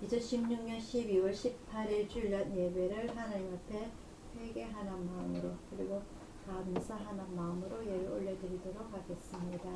2016년 12월 18일 주일날 예배를 하나님 앞에 회개하는 마음으로 그리고 감사하는 마음으로 예배 올려드리도록 하겠습니다.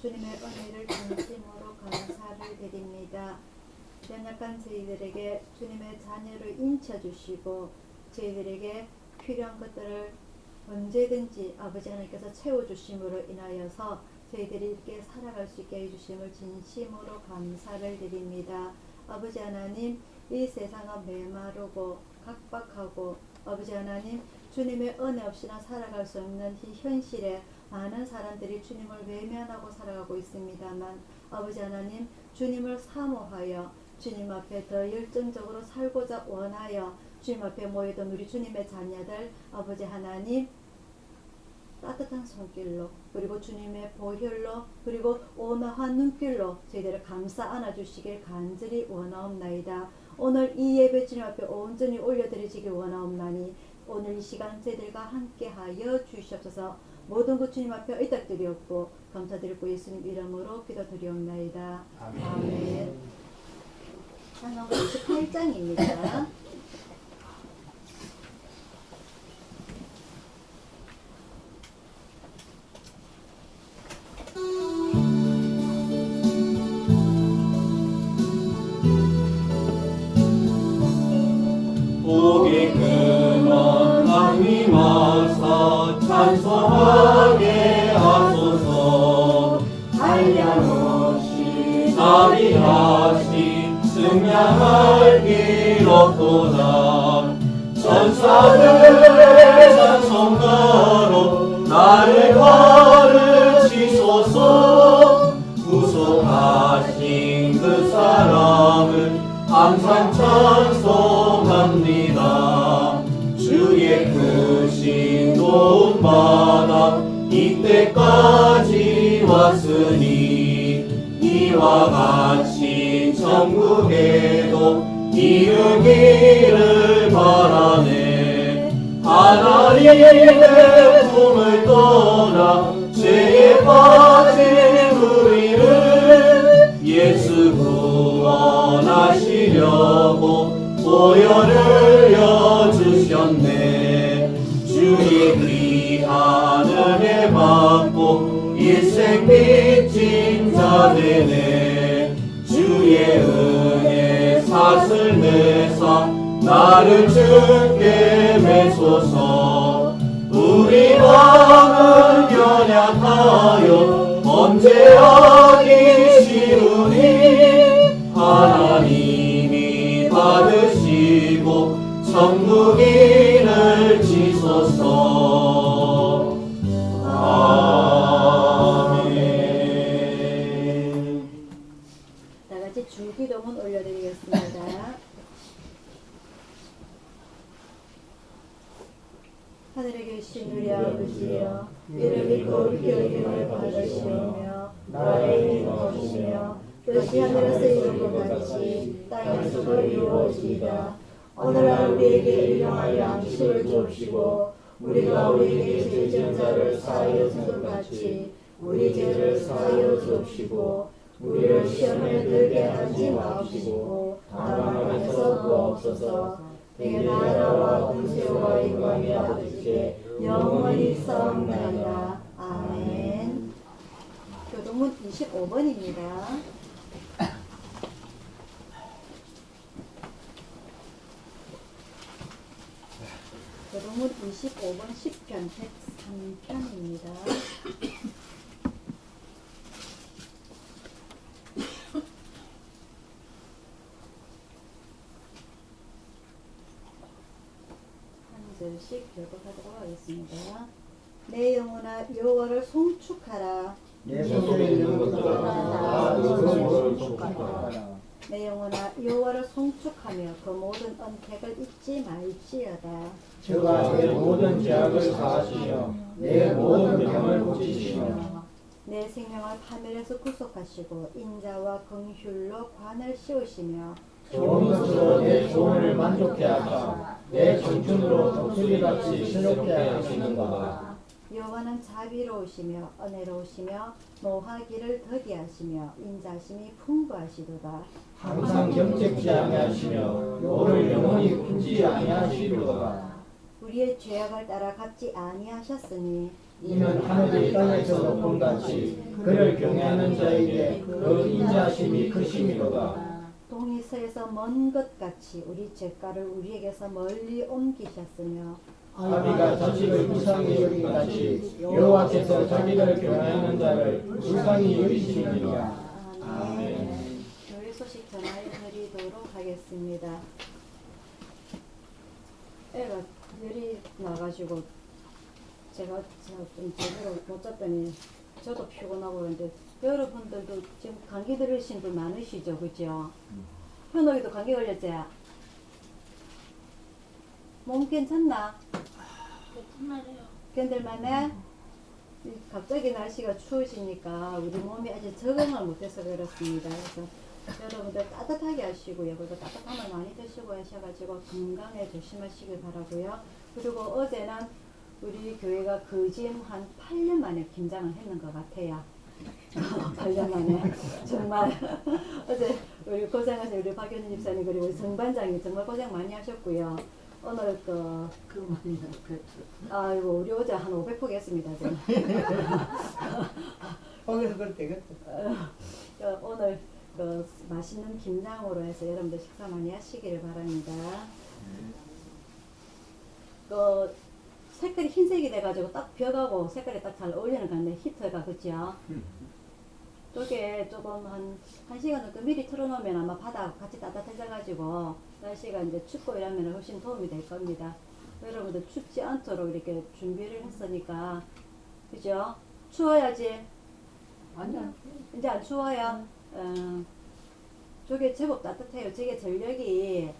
주님의 은혜를 진심으로 감사를 드립니다. 연약한 저희들에게 주님의 자녀를 인쳐주시고 저희들에게 필요한 것들을 언제든지 아버지 하나님께서 채워주심으로 인하여서 저희들이 이렇게 살아갈 수 있게 해주심을 진심으로 감사를 드립니다. 아버지 하나님, 이 세상은 메마르고 각박하고 아버지 하나님, 주님의 은혜 없이는 살아갈 수 없는 이 현실에 많은 사람들이 주님을 외면하고 살아가고 있습니다만 아버지 하나님, 주님을 사모하여 주님 앞에 더 열정적으로 살고자 원하여 주님 앞에 모이던 우리 주님의 자녀들 아버지 하나님, 따뜻한 손길로 그리고 주님의 보혈로 그리고 온화한 눈길로 저희들을 감싸 안아주시길 간절히 원하옵나이다. 오늘 이 예배 주님 앞에 온전히 올려드리시길 원하옵나니 오늘 이 시간 저희들과 함께하여 주시옵소서. 모든 것 주님 앞에 의탁드리옵고 감사드리고 예수님 이름으로 기도드리옵나이다. 아멘. 창세기 28장입니다. 복이 근원 하나님 와서 찬송하게 하소서. 한량없이 자비하신 승량할 길 없도다. 천사들의 찬송가로 나를 가르치소서. 구속하신 그 사람을 항상 찬송합니다. 주의 크신 도움 받아 이때까지 왔으니 이와 같이 천국에도 이르기를 바라네. 하나님의 품을 떠나 죄에 빠진 우리를 예수 구원하시려고 보혈을 여주셨네. 주의 귀한 은혜 받고 일생 빚진 자 되네. 주의 은혜 사슬 내사 나를 주께 매소서. 우리 마음은 연약하여 언제 하기 쉬우니 하나님이 받으시고 천국인을 지소서. 아멘. 다같이 주기도문 올려드리겠습니다. 하늘에 계신 우리 아버지여, 이름이 거룩히 여김을 받으시오며 나라의 이루어지며 뜻이 하늘에서 이룬 것 같이 땅에서도 이루어지이다. 오늘날 우리에게 일용할 양식을 주옵시고 우리가 우리에게 죄지은 자를 사하여 준 것 같이 우리 죄를 사하여 주옵시고 우리를 시험에 들게 하지 마옵시고 다만 악에서 구하옵소서. 내 나라와 권세와 영광이 아버지께 영원히 싸움나이다. 아멘. 교동문 25번입니다. 교동문 25번 10편 103편입니다. 절씩 교독하도록 하겠습니다. 내 영혼아 여호와를 송축하라. 내 속에 있는 것들아 다 그 성령을 송축하라. 내 영혼아 여호와를 송축하며 그 모든 언택을 잊지 말지어다. 저가 내 모든 죄악을 사하시며 내 모든 병을 고치시며 내 생명을 파멸에서 구속하시고 인자와 긍휼로 관을 씌우시며 좋은 것으로 내 소원을 만족케 하사 내 청춘으로 독수리같이 신롭게 하시는가. 여호와는 자비로우시며 은혜로우시며 노하기를 더디하시며 인자심이 풍부하시도다. 항상 경책지 아니하시며 너를 영원히 굶지 아니하시리로다. 우리의 죄악을 따라 갚지 아니하셨으니 이는 하늘이 땅에서 높음 같이 그를 경외하는 자에게 그 인자심이 크심이로다. 동이 서에서 먼 것 같이 우리 죄가를 우리에게서 멀리 옮기셨으며 아비가 자식을 불쌍히 여긴 같이 여호와께서 자기를 경외하는 자를 불쌍히 여기시느니라. 아멘. 교회 소식 전하여 드리도록 하겠습니다. 애가 열이 나가지고 제가 좀 제대로 못 잤더니 저도 피곤하고 그런데 여러분들도 지금 감기 들으신 분 많으시죠, 그죠? 현옥이도 감기 걸렸지? 몸 괜찮나? 견딜만해? 갑자기 날씨가 추워지니까 우리 몸이 아직 적응을 못해서 그렇습니다. 그래서 여러분들 따뜻하게 하시고요. 그리고 따뜻한 걸 많이 드시고 하셔가지고 건강에 조심하시길 바라고요. 그리고 어제는 우리 교회가 거진 한 8년 만에 김장을 했는 것 같아요. 8년 만에 정말 어제 우리 고생하신 우리 박현진 집사님 그리고 우리 성반장님 정말 고생 많이 하셨고요. 오늘 아이고 우리 어제 한 500포기 했습니다. 오늘 맛있는 김장으로 해서 여러분들 식사 많이 하시기를 바랍니다. 색깔이 흰색이 돼가지고 딱 벼가고 색깔이 딱 잘 어울리는 것 같네. 히터가 그죠? 저게 조금 한 시간 정도 미리 틀어놓으면 아마 바다 같이 따뜻해져가지고 날씨가 이제 춥고 이러면 훨씬 도움이 될 겁니다. 여러분들 춥지 않도록 이렇게 준비를 했으니까 그죠? 추워야지. 아니야. 이제 안 추워요. 저게 제법 따뜻해요. 저게 전력이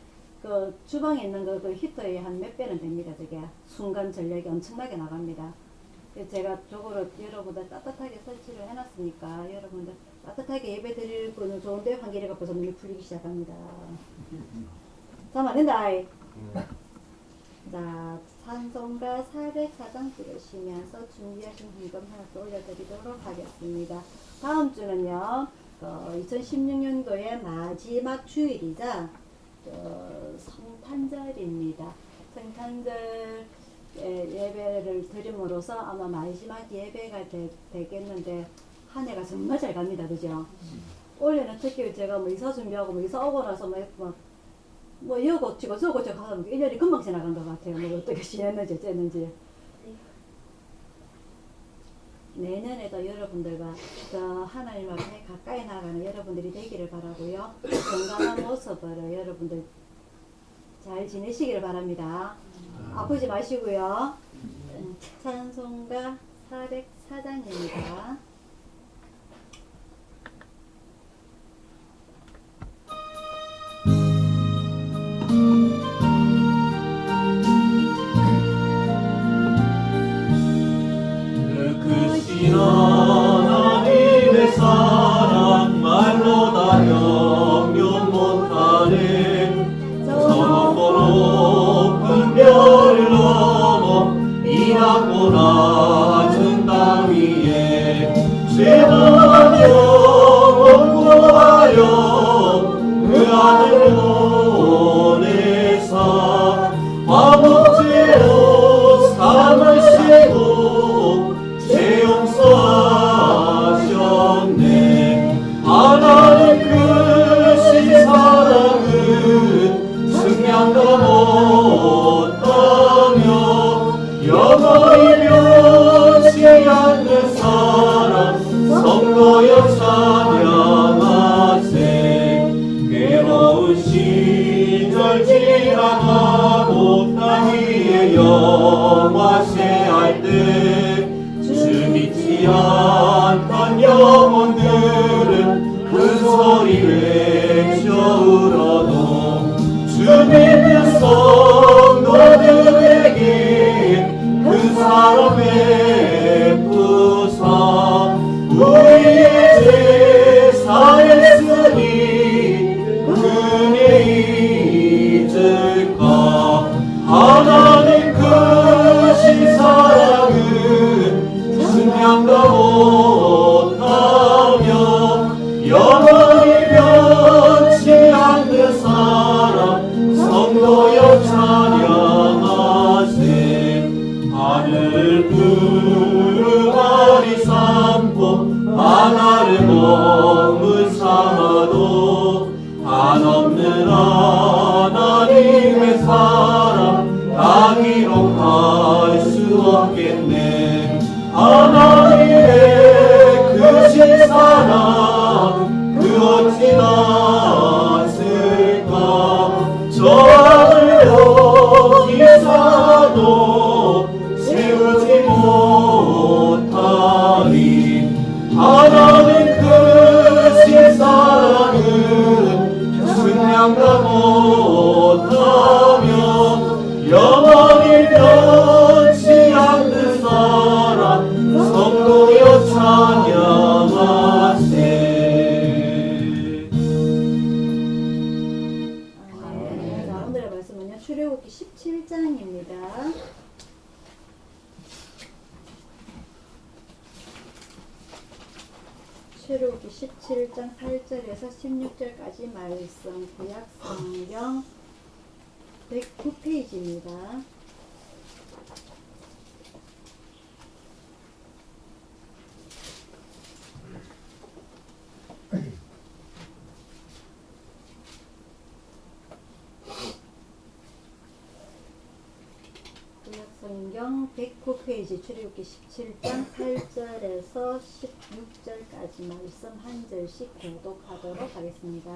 그 주방에 있는 그 히터의 한 몇 배는 됩니다. 저게 순간 전력이 엄청나게 나갑니다. 제가 저거를 여러분들 따뜻하게 설치를 해놨으니까 여러분들 따뜻하게 예배 드릴 거는 좋은데 환기가 벌써 눈이 풀리기 시작합니다. 잠 안 된다. 자, 찬송가 404장 들으시면서 준비하신 헌금 하나 또 올려드리도록 하겠습니다. 다음 주는요, 2016년도의 마지막 주일이자 성탄절입니다. 성탄절 예배를 드림으로써 아마 마지막 예배가 되겠는데 한 해가 정말 잘 갑니다. 그죠? 올해는 특히 제가 이사 준비하고 이사 오고 나서 이거 고치고 저거 고치고 하다 보니까 1년이 금방 지나간 것 같아요. 어떻게 지냈는지 어쨌는지. 내년에도 여러분들과 하나님 앞에 가까이 나가는 여러분들이 되기를 바라고요. 건강한 모습으로 여러분들 잘 지내시기를 바랍니다. 아프지 마시고요. 찬송가 404장입니다. 크신 하나님의 사랑 말로 다 형용 못하는 저 높은 별을 넘어 이 낮고 낮은 땅 위에 알 수 없겠네. 하나님의 크신 사랑 그 어찌 났을까. 저 하늘 여기서도 세우지 못하리. 하나님 크신 사랑은 승량다 못하며 영원히 변치 않는 사랑 성도여 찬양하세. 자, 오늘의 말씀은요 출애굽기 17장입니다. 출애굽기 17장 8절에서 16절까지 말씀, 구약 성경 109페이지입니다. 구약 성경 109페이지 출애굽기 17장 8절에서 16절까지 말씀 한 절씩 교독하도록 하겠습니다.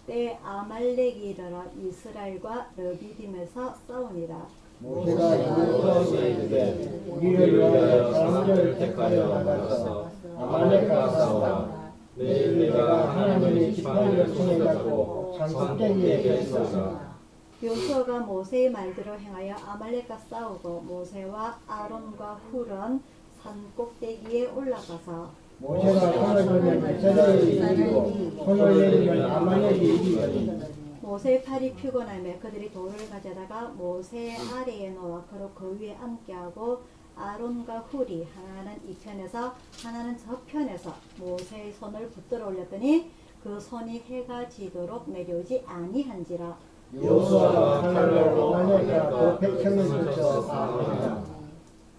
때 아말렉이 일어나 이스라엘과 르비딤에서 싸우니라. 모세가 여호수아에게 이르되 우리를 위하여 사람들을 택하여 나가서 아말렉과 싸우라. 내일 내가 하나님의 지팡이를 손에 잡고 산꼭대기에 있어서. 요수아가 모세의 말대로 행하여 아말렉과 싸우고 모세와 아론과 훌은 산 꼭대기에 올라가서 모세가 손을 들면 이스라엘이 이기고 손을 내리면 아말렉이 이기더니 모세의 팔이 피곤하며 그들이 돌을 가져다가 모세 아래에 놓아 그로 그 위에 앉게 하고 아론과 훌이 하나는 이 편에서 하나는 저 편에서 모세의 손을 붙들어 올렸더니 그 손이 해가 지도록 내려오지 아니한지라. 여호수아가 칼로 아말렉과 그 백성을 붙여 파하니라.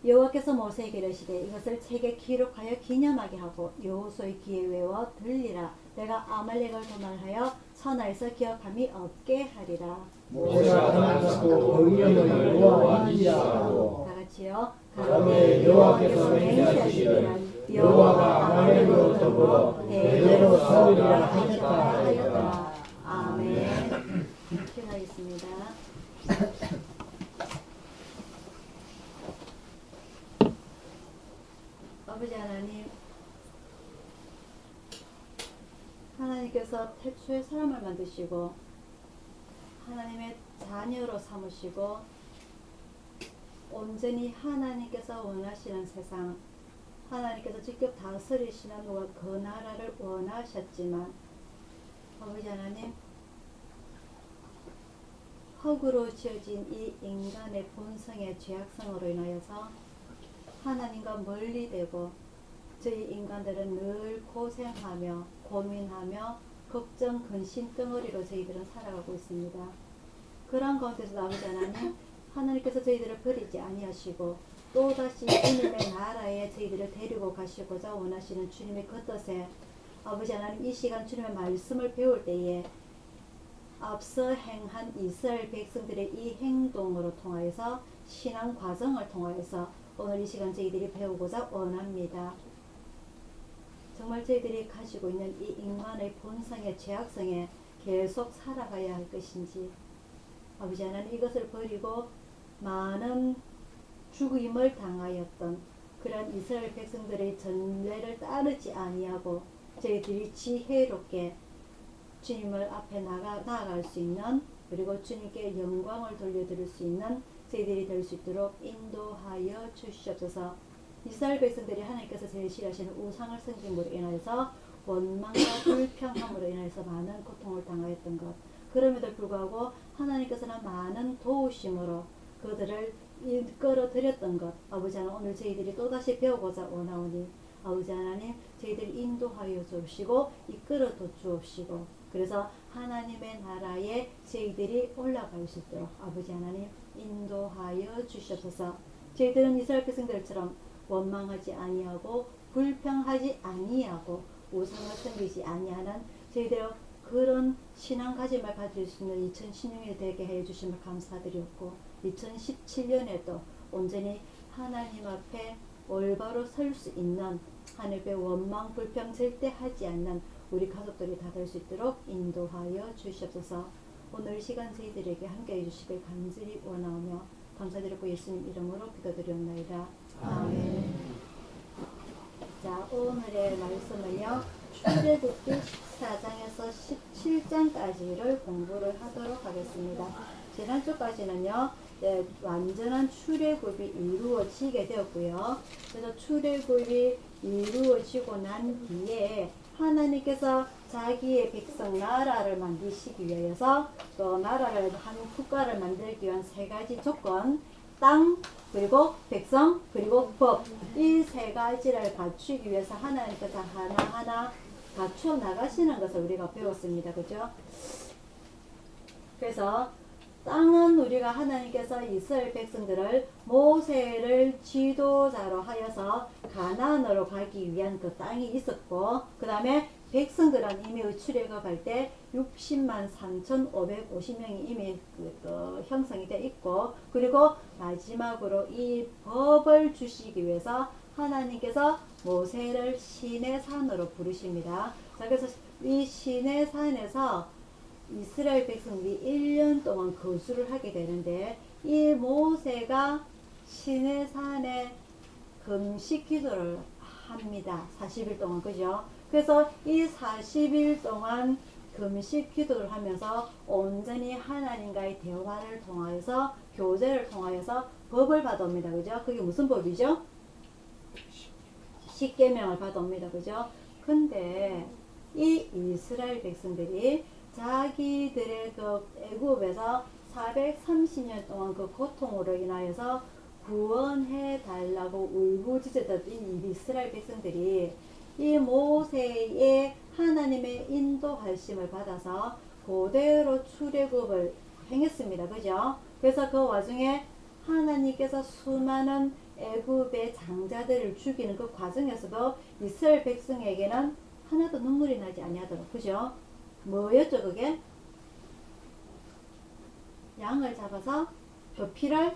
여호와께서 모세에게 이르시되 이것을 책에 기록하여 기념하게 하고 여호수아의 귀에 외워 들리라. 내가 아말렉을 도말하여 선하에서 기억함이 없게 하리라. 모세가 하나 잡고 그 이름을 여호와이시라 하고 다 같이요. 가로되 여호와께서 맹세하시기를 여호와가 아말렉으로 더불어 대대로 싸우리라 하셨다. 아멘. 기도하겠습니다. 아버지 하나님, 하나님께서 태초에 사람을 만드시고 하나님의 자녀로 삼으시고 온전히 하나님께서 원하시는 세상, 하나님께서 직접 다스리시는 그 나라를 원하셨지만 아버지 하나님, 흙으로 지어진 이 인간의 본성의 죄악성으로 인하여서 하나님과 멀리 되고 저희 인간들은 늘 고생하며 고민하며 걱정 근심 덩어리로 저희들은 살아가고 있습니다. 그런 가운데서 아버지 하나님, 하나님께서 저희들을 버리지 아니하시고 또다시 주님의 나라에 저희들을 데리고 가시고자 원하시는 주님의 그 뜻에 아버지 하나님, 이 시간 주님의 말씀을 배울 때에 앞서 행한 이스라엘 백성들의 이 행동으로 통하여서 신앙 과정을 통하여서 오늘 이 시간 저희들이 배우고자 원합니다. 정말 저희들이 가지고 있는 이 인간의 본성의 죄악성에 계속 살아가야 할 것인지, 아버지 하나님, 이것을 버리고 많은 죽임을 당하였던 그런 이스라엘 백성들의 전례를 따르지 아니하고 저희들이 지혜롭게 주님을 앞에 나아갈 수 있는, 그리고 주님께 영광을 돌려드릴 수 있는 저희들이 될 수 있도록 인도하여 주시옵소서. 이스라엘 백성들이 하나님께서 제시하시는 우상을 섬김으로 인하여서 원망과 불평함으로 인하여서 많은 고통을 당하였던 것, 그럼에도 불구하고 하나님께서는 많은 도우심으로 그들을 이끌어 드렸던 것, 아버지 하나님, 오늘 저희들이 또다시 배우고자 원하오니 아버지 하나님, 저희들 인도하여 주옵시고 이끌어 주옵시고, 그래서 하나님의 나라에 저희들이 올라갈 수 있도록 아버지 하나님 인도하여 주시옵소서. 저희들은 이스라엘 백성들처럼 원망하지 아니하고 불평하지 아니하고 우상을 섬기지 아니하는 저희들 그런 신앙가짐을 가질 수 있는 2016년이 되게 해주심을 감사드렸고 2017년에도 온전히 하나님 앞에 올바로 설 수 있는 하늘의 원망 불평 절대 하지 않는 우리 가족들이 다 될 수 있도록 인도하여 주시옵소서. 오늘 시간 저희들에게 함께해 주시길 간절히 원하오며 감사드리고 예수님 이름으로 기도드렸나이다. 아멘. 자, 오늘의 말씀은요 출애굽기 14장에서 17장까지를 공부를 하도록 하겠습니다. 지난주까지는요 완전한 출애굽이 이루어지게 되었고요. 그래서 출애굽이 이루어지고 난 뒤에 하나님께서 자기의 백성 나라를 만드시기 위해서 또 나라를 한 국가를 만들기 위한 세 가지 조건, 땅 그리고 백성 그리고 법, 이 세 가지를 갖추기 위해서 하나님께서 하나하나 갖추어 나가시는 것을 우리가 배웠습니다. 그죠? 그래서 땅은 우리가 하나님께서 이스라엘 백성들을 모세를 지도자로 하여서 가나안으로 가기 위한 그 땅이 있었고, 그 다음에 백성들은 이미 출애굽할 때 60만 3,550명이 이미 형성이 되어 있고, 그리고 마지막으로 이 법을 주시기 위해서 하나님께서 모세를 시내 산으로 부르십니다. 자, 그래서 이 시내 산에서 이스라엘 백성들이 1년 동안 거주를 하게 되는데, 이 모세가 시내 산에 금식 기도를 합니다. 40일 동안, 그죠? 그래서 이 40일 동안 금식 기도를 하면서 온전히 하나님과의 대화를 통하여서 교제를 통하여서 법을 받아옵니다. 그죠? 그게 무슨 법이죠? 십계명을 받아옵니다. 그죠? 근데 이 이스라엘 백성들이 자기들의 그 애굽에서 430년 동안 그 고통으로 인하여서 구원해 달라고 울부짖었던 이 이스라엘 백성들이 이 모세의 하나님의 인도하심을 받아서 그대로 출애굽을 행했습니다. 그죠? 그래서 그 와중에 하나님께서 수많은 애굽의 장자들을 죽이는 그 과정에서도 이스라엘 백성에게는 하나도 눈물이 나지 아니하도록, 그죠? 뭐였죠 그게? 양을 잡아서 그 피를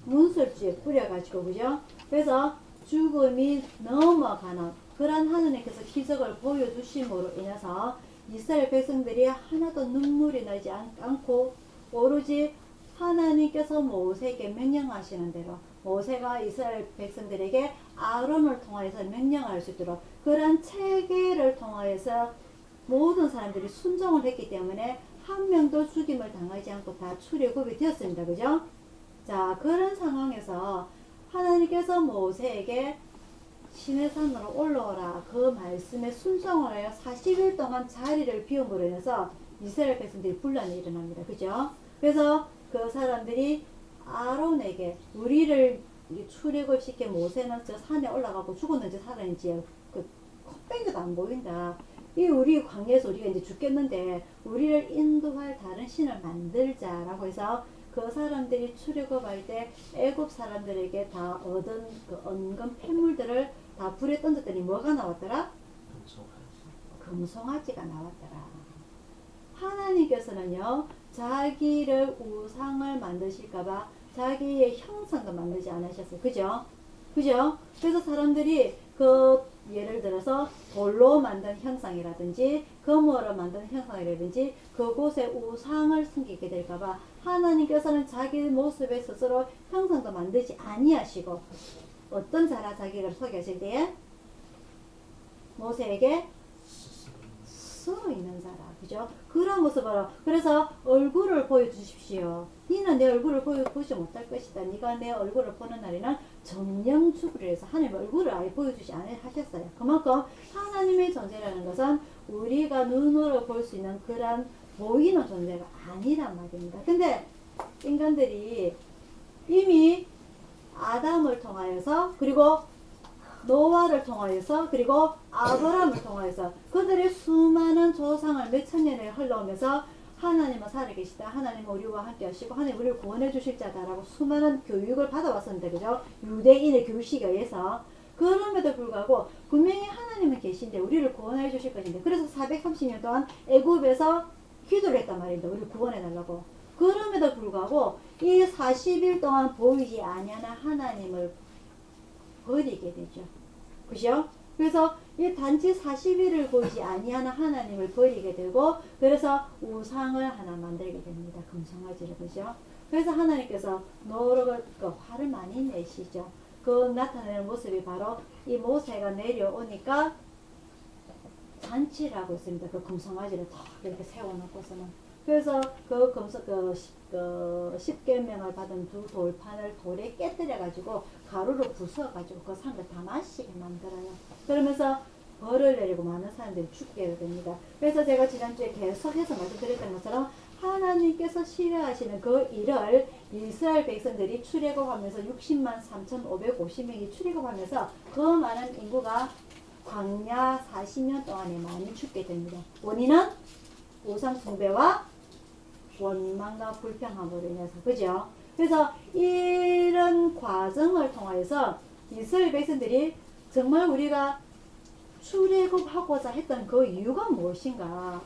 문설주에 뿌려가지고, 그죠? 그래서 죽음이 넘어가는 그런 하나님께서 기적을 보여주심으로 인해서 이스라엘 백성들이 하나도 눈물이 나지 않고 오로지 하나님께서 모세에게 명령하시는 대로 모세가 이스라엘 백성들에게 아론을 통하여서 명령할 수 있도록 그런 체계를 통하여서 모든 사람들이 순종을 했기 때문에 한 명도 죽임을 당하지 않고 다 출애굽이 되었습니다. 그죠? 자, 그런 상황에서 하나님께서 모세에게 시내산으로 올라오라 그 말씀에 순종을 하여 40일 동안 자리를 비움으로 인해서 이스라엘 백성들이 분란이 일어납니다. 그죠? 그래서 그 사람들이 아론에게 우리를 출애굽시켜 모세는 저 산에 올라가고 죽었는지 살았는지 그 콧뱅이도 안 보인다. 이 우리 광야에서 우리가 이제 죽겠는데 우리를 인도할 다른 신을 만들자라고 해서 그 사람들이 출애굽할 때 애굽 사람들에게 다 얻은 그 은금 폐물들을 다 불에 던졌더니 뭐가 나왔더라? 금송아지가 나왔더라. 하나님께서는요 자기를 우상을 만드실까봐 자기의 형상도 만들지 않으셨어요. 그죠? 그죠? 그래서 사람들이 그 예를 들어서 돌로 만든 형상이라든지 금으로 만든 형상이라든지 그곳에 우상을 숨기게 될까봐 하나님께서는 자기 모습에 스스로 형상도 만들지 아니하시고 어떤 자라 자기를 소개하실 때에 모세에게 스스로 있는 자라. 그죠? 그런 모습으로 그래서 얼굴을 보여주십시오. 니는 내 얼굴을 보지 못할 것이다. 네가 내 얼굴을 보는 날에는 정령 죽으리라 해서 하나님 얼굴을 아예 보여주지 않으셨어요. 그만큼 하나님의 존재라는 것은 우리가 눈으로 볼 수 있는 그런 보이는 존재가 아니란 말입니다. 근데 인간들이 이미 아담을 통하여서 그리고 노아를 통하여서 그리고 아브라함을 통하여서 그들의 수많은 조상을 몇천 년을 흘러오면서 하나님은 살아계시다. 하나님은 우리와 함께 하시고 하나님 우리를 구원해 주실 자다라고 수많은 교육을 받아왔었는데 그죠? 유대인의 교식에 의해서 그럼에도 불구하고 분명히 하나님은 계신데 우리를 구원해 주실 것인데, 그래서 430년 동안 애굽에서 기도를 했단 말입니다. 우리를 구원해 달라고. 그럼에도 불구하고 이 40일 동안 보이지 아니하는 하나님을 버리게 되죠. 그죠? 그래서 이 단지 40일을 보이지 아니하는 하나님을 버리게 되고, 그래서 우상을 하나 만들게 됩니다. 금송아지를. 그죠? 그래서 하나님께서 화를 많이 내시죠. 그 나타내는 모습이 바로 이 모세가 내려오니까 잔치를 하고 있습니다. 그 금송아지를 탁 이렇게 세워놓고서는. 그래서 그 십계명을 받은 두 돌판을 돌에 깨뜨려 가지고 가루로 부숴 가지고 그 사람들 다 마시게 만들어요. 그러면서 벌을 내리고 많은 사람들이 죽게 됩니다. 그래서 제가 지난주에 계속해서 말씀드렸던 것처럼 하나님께서 싫어하시는 그 일을 이스라엘 백성들이 출애굽하면서 60만 3,550명이 출애굽하면서 그 많은 인구가 광야 40년 동안에 많이 죽게 됩니다. 원인은 우상 숭배와 원망과 불평함으로 인해서. 그죠? 그래서 이런 과정을 통해서 이스라엘 백성들이 정말 우리가 출애굽하고자 했던 그 이유가 무엇인가?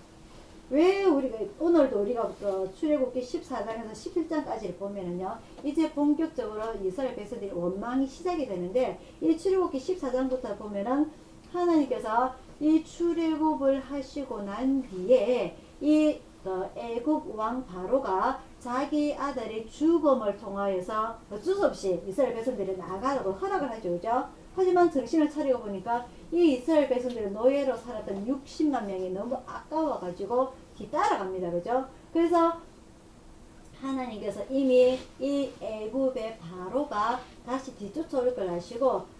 왜 우리가 오늘도 우리가 출애굽기 14장에서 11장까지를 보면은요, 이제 본격적으로 이스라엘 백성들이 원망이 시작이 되는데, 이 출애굽기 14장부터 보면은 하나님께서 이 출애굽을 하시고 난 뒤에 이 애굽 왕 바로가 자기 아들의 죽음을 통하여서 어쩔 수 없이 이스라엘 백성들이 나가라고 허락을 하죠. 그죠? 하지만 정신을 차리고 보니까 이 이스라엘 백성들의 노예로 살았던 60만 명이 너무 아까워가지고 뒤따라갑니다. 그죠? 그래서 하나님께서 이미 이 애굽의 바로가 다시 뒤쫓아올 걸 아시고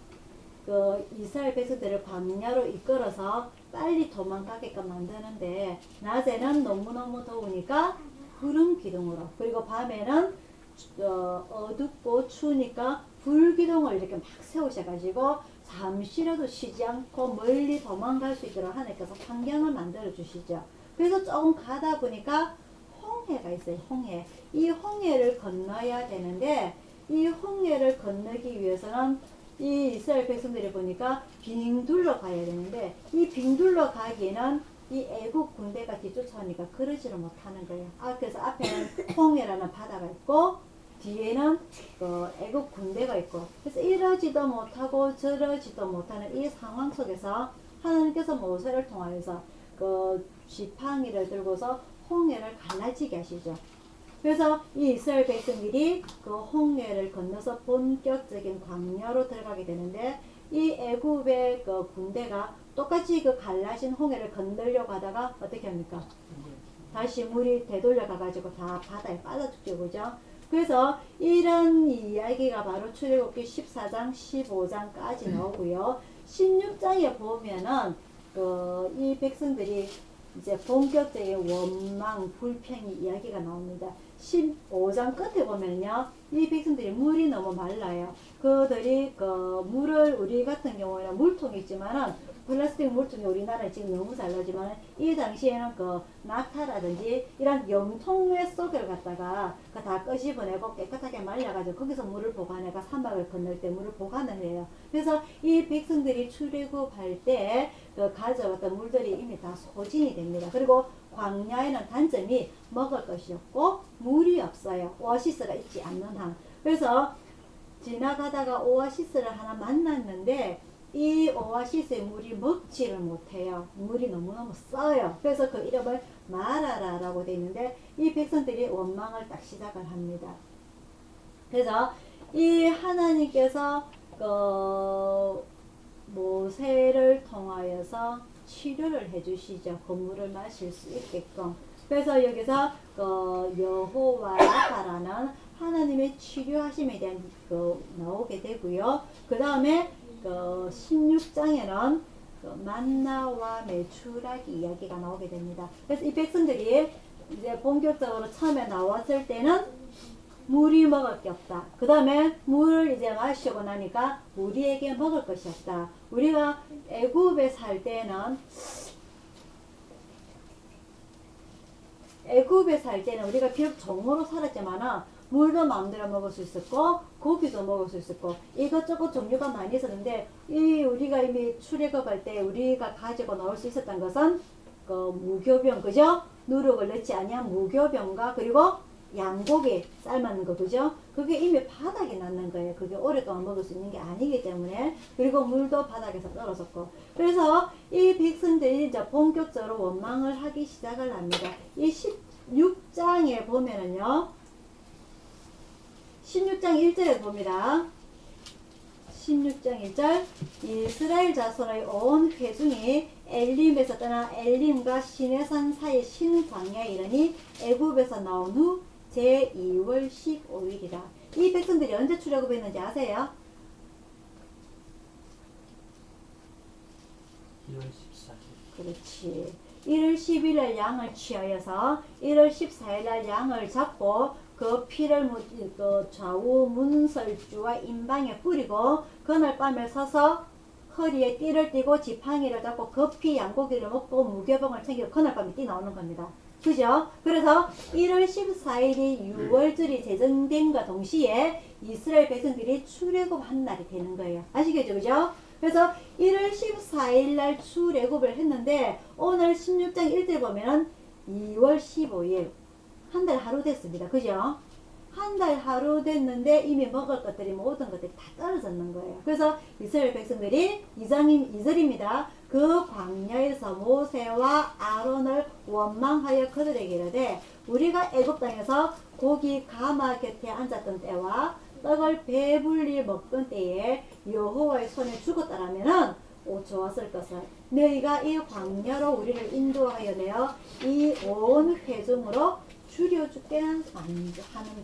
그 이스라엘 백성들을 광야로 이끌어서 빨리 도망가게끔 만드는데, 낮에는 너무너무 더우니까 구름 기둥으로, 그리고 밤에는 어둡고 추우니까 불 기둥을 이렇게 막 세우셔가지고 잠시라도 쉬지 않고 멀리 도망갈 수 있도록 하나님께서 환경을 만들어 주시죠. 그래서 조금 가다 보니까 홍해가 있어요. 홍해. 이 홍해를 건너야 되는데, 이 홍해를 건너기 위해서는 이 이스라엘 백성들이 보니까 빙둘러 가야 되는데, 이 빙둘러 가기에는 이 애국 군대가 뒤쫓아오니까 그러지를 못하는 거예요. 그래서 앞에는 홍해라는 바다가 있고 뒤에는 애국 군대가 있고, 그래서 이러지도 못하고 저러지도 못하는 이 상황 속에서 하나님께서 모세를 통하여서 그 지팡이를 들고서 홍해를 갈라지게 하시죠. 그래서 이 이스라엘 백성들이 그 홍해를 건너서 본격적인 광야로 들어가게 되는데, 이 애굽의 그 군대가 똑같이 그 갈라진 홍해를 건너려고 하다가 어떻게 합니까? 다시 물이 되돌려 가가지고 다 바다에 빠져 죽죠. 그죠? 그래서 이런 이야기가 바로 출애굽기 14장 15장까지 나오고요. 16장에 보면은 이 백성들이 이제 본격적인 원망, 불평이 이야기가 나옵니다. 15장 끝에 보면요, 이 백성들이 물이 너무 말라요. 그들이 물을, 우리 같은 경우에는 물통이 있지만은 플라스틱 물통이 우리나라에 지금 너무 잘 나지만, 이 당시에는 낙타라든지 이런 염통의 속을 갖다가 다 끄집어내고 깨끗하게 말려가지고 거기서 물을 보관해가 사막을 건널 때 물을 보관을 해요. 그래서 이 백성들이 출애굽할 때 가져왔던 물들이 이미 다 소진이 됩니다. 그리고 광야에는 단점이 먹을 것이 없고 물이 없어요. 오아시스가 있지 않는 한. 그래서 지나가다가 오아시스를 하나 만났는데, 이 오아시스의 물이 먹지를 못해요. 물이 너무너무 써요. 그래서 그 이름을 마라라라고 되어 있는데, 이 백성들이 원망을 딱 시작을 합니다. 그래서 이 하나님께서 모세를 통하여서 치료를 해주시죠. 그 물을 마실 수 있게끔. 그래서 여기서 여호와 라파라는 하나님의 치료하심에 대한 나오게 되고요. 그 다음에 16장에는 만나와 메추라기 이야기가 나오게 됩니다. 그래서 이 백성들이 이제 본격적으로 처음에 나왔을 때는 물이 먹을 게 없다. 그 다음에 물을 이제 마시고 나니까 우리에게 먹을 것이 없다. 우리가 애굽에 살 때는 우리가 비록 종으로 살았지만은 물도 마음대로 먹을 수 있었고 고기도 먹을 수 있었고 이것저것 종류가 많이 있었는데 이 우리가 이미 출애굽할 때 우리가 가지고 나올 수 있었던 것은 그 무교병 그죠? 누룩을 넣지 아니한 무교병과 그리고 양고기 삶은 거 그죠? 그게 이미 바닥에 났는 거예요. 그게 오랫동안 먹을 수 있는 게 아니기 때문에 그리고 물도 바닥에서 떨어졌고 그래서 이 백성들이 이제 본격적으로 원망을 하기 시작을 합니다. 이 16장에 보면은요 16장 1절에 봅니다. 16장 1절 이스라엘 자손의 온 회중이 엘림에서 떠나 엘림과 시내산 사이 신광야에 이르니 애굽에서 나온 후 제2월 15일이라. 이 백성들이 언제 출애굽했는지 아세요? 1월 14일. 그렇지. 1월 10일날 양을 취하여서 1월 14일날 양을 잡고 그 피를 그 좌우 문설주와 임방에 뿌리고 그날 밤에 서서 허리에 띠를 띠고 지팡이를 잡고 급히 양고기를 먹고 무교병을 챙기고 그날 밤에 띠 나오는 겁니다. 그죠? 그래서 1월 14일이 6월절이 제정된과 동시에 이스라엘 백성들이 출애굽한 날이 되는 거예요. 아시겠죠? 그죠? 그래서 1월 14일 날 출애굽을 했는데 오늘 16장 1절 보면은 2월 15일 한 달 하루 됐습니다. 그죠? 한 달 하루 됐는데 이미 먹을 것들이 모든 것들이 다 떨어졌는 거예요. 그래서 이스라엘 백성들이 2절입니다. 그 광야에서 모세와 아론을 원망하여 그들에게 이르되 우리가 애굽 땅에서 고기 가마 곁에 앉았던 때와 떡을 배불리 먹던 때에 여호와의 손에 죽었다라면은 좋았을 것을 너희가 이 광야로 우리를 인도하여 내어 이 온 회중으로 줄여 죽게 하는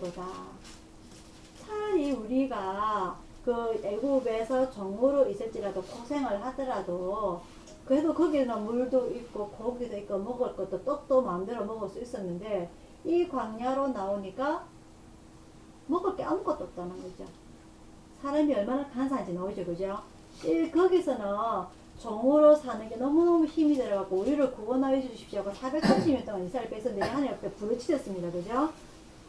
거다. 차라리 우리가 그 애굽에서 종으로 있을지라도 고생을 하더라도 그래도 거기는 물도 있고 고기도 있고 먹을 것도 떡도 마음대로 먹을 수 있었는데 이 광야로 나오니까 먹을 게 아무것도 없다는 거죠. 사람이 얼마나 간사한지 나오죠. 그죠? 거기서는 종으로 사는 게 너무너무 힘이 들어가고 우리를 구원하여 주십시오 하고 430년 동안 이스라엘 백성들이 하나님 앞에 부르짖었습니다. 그죠?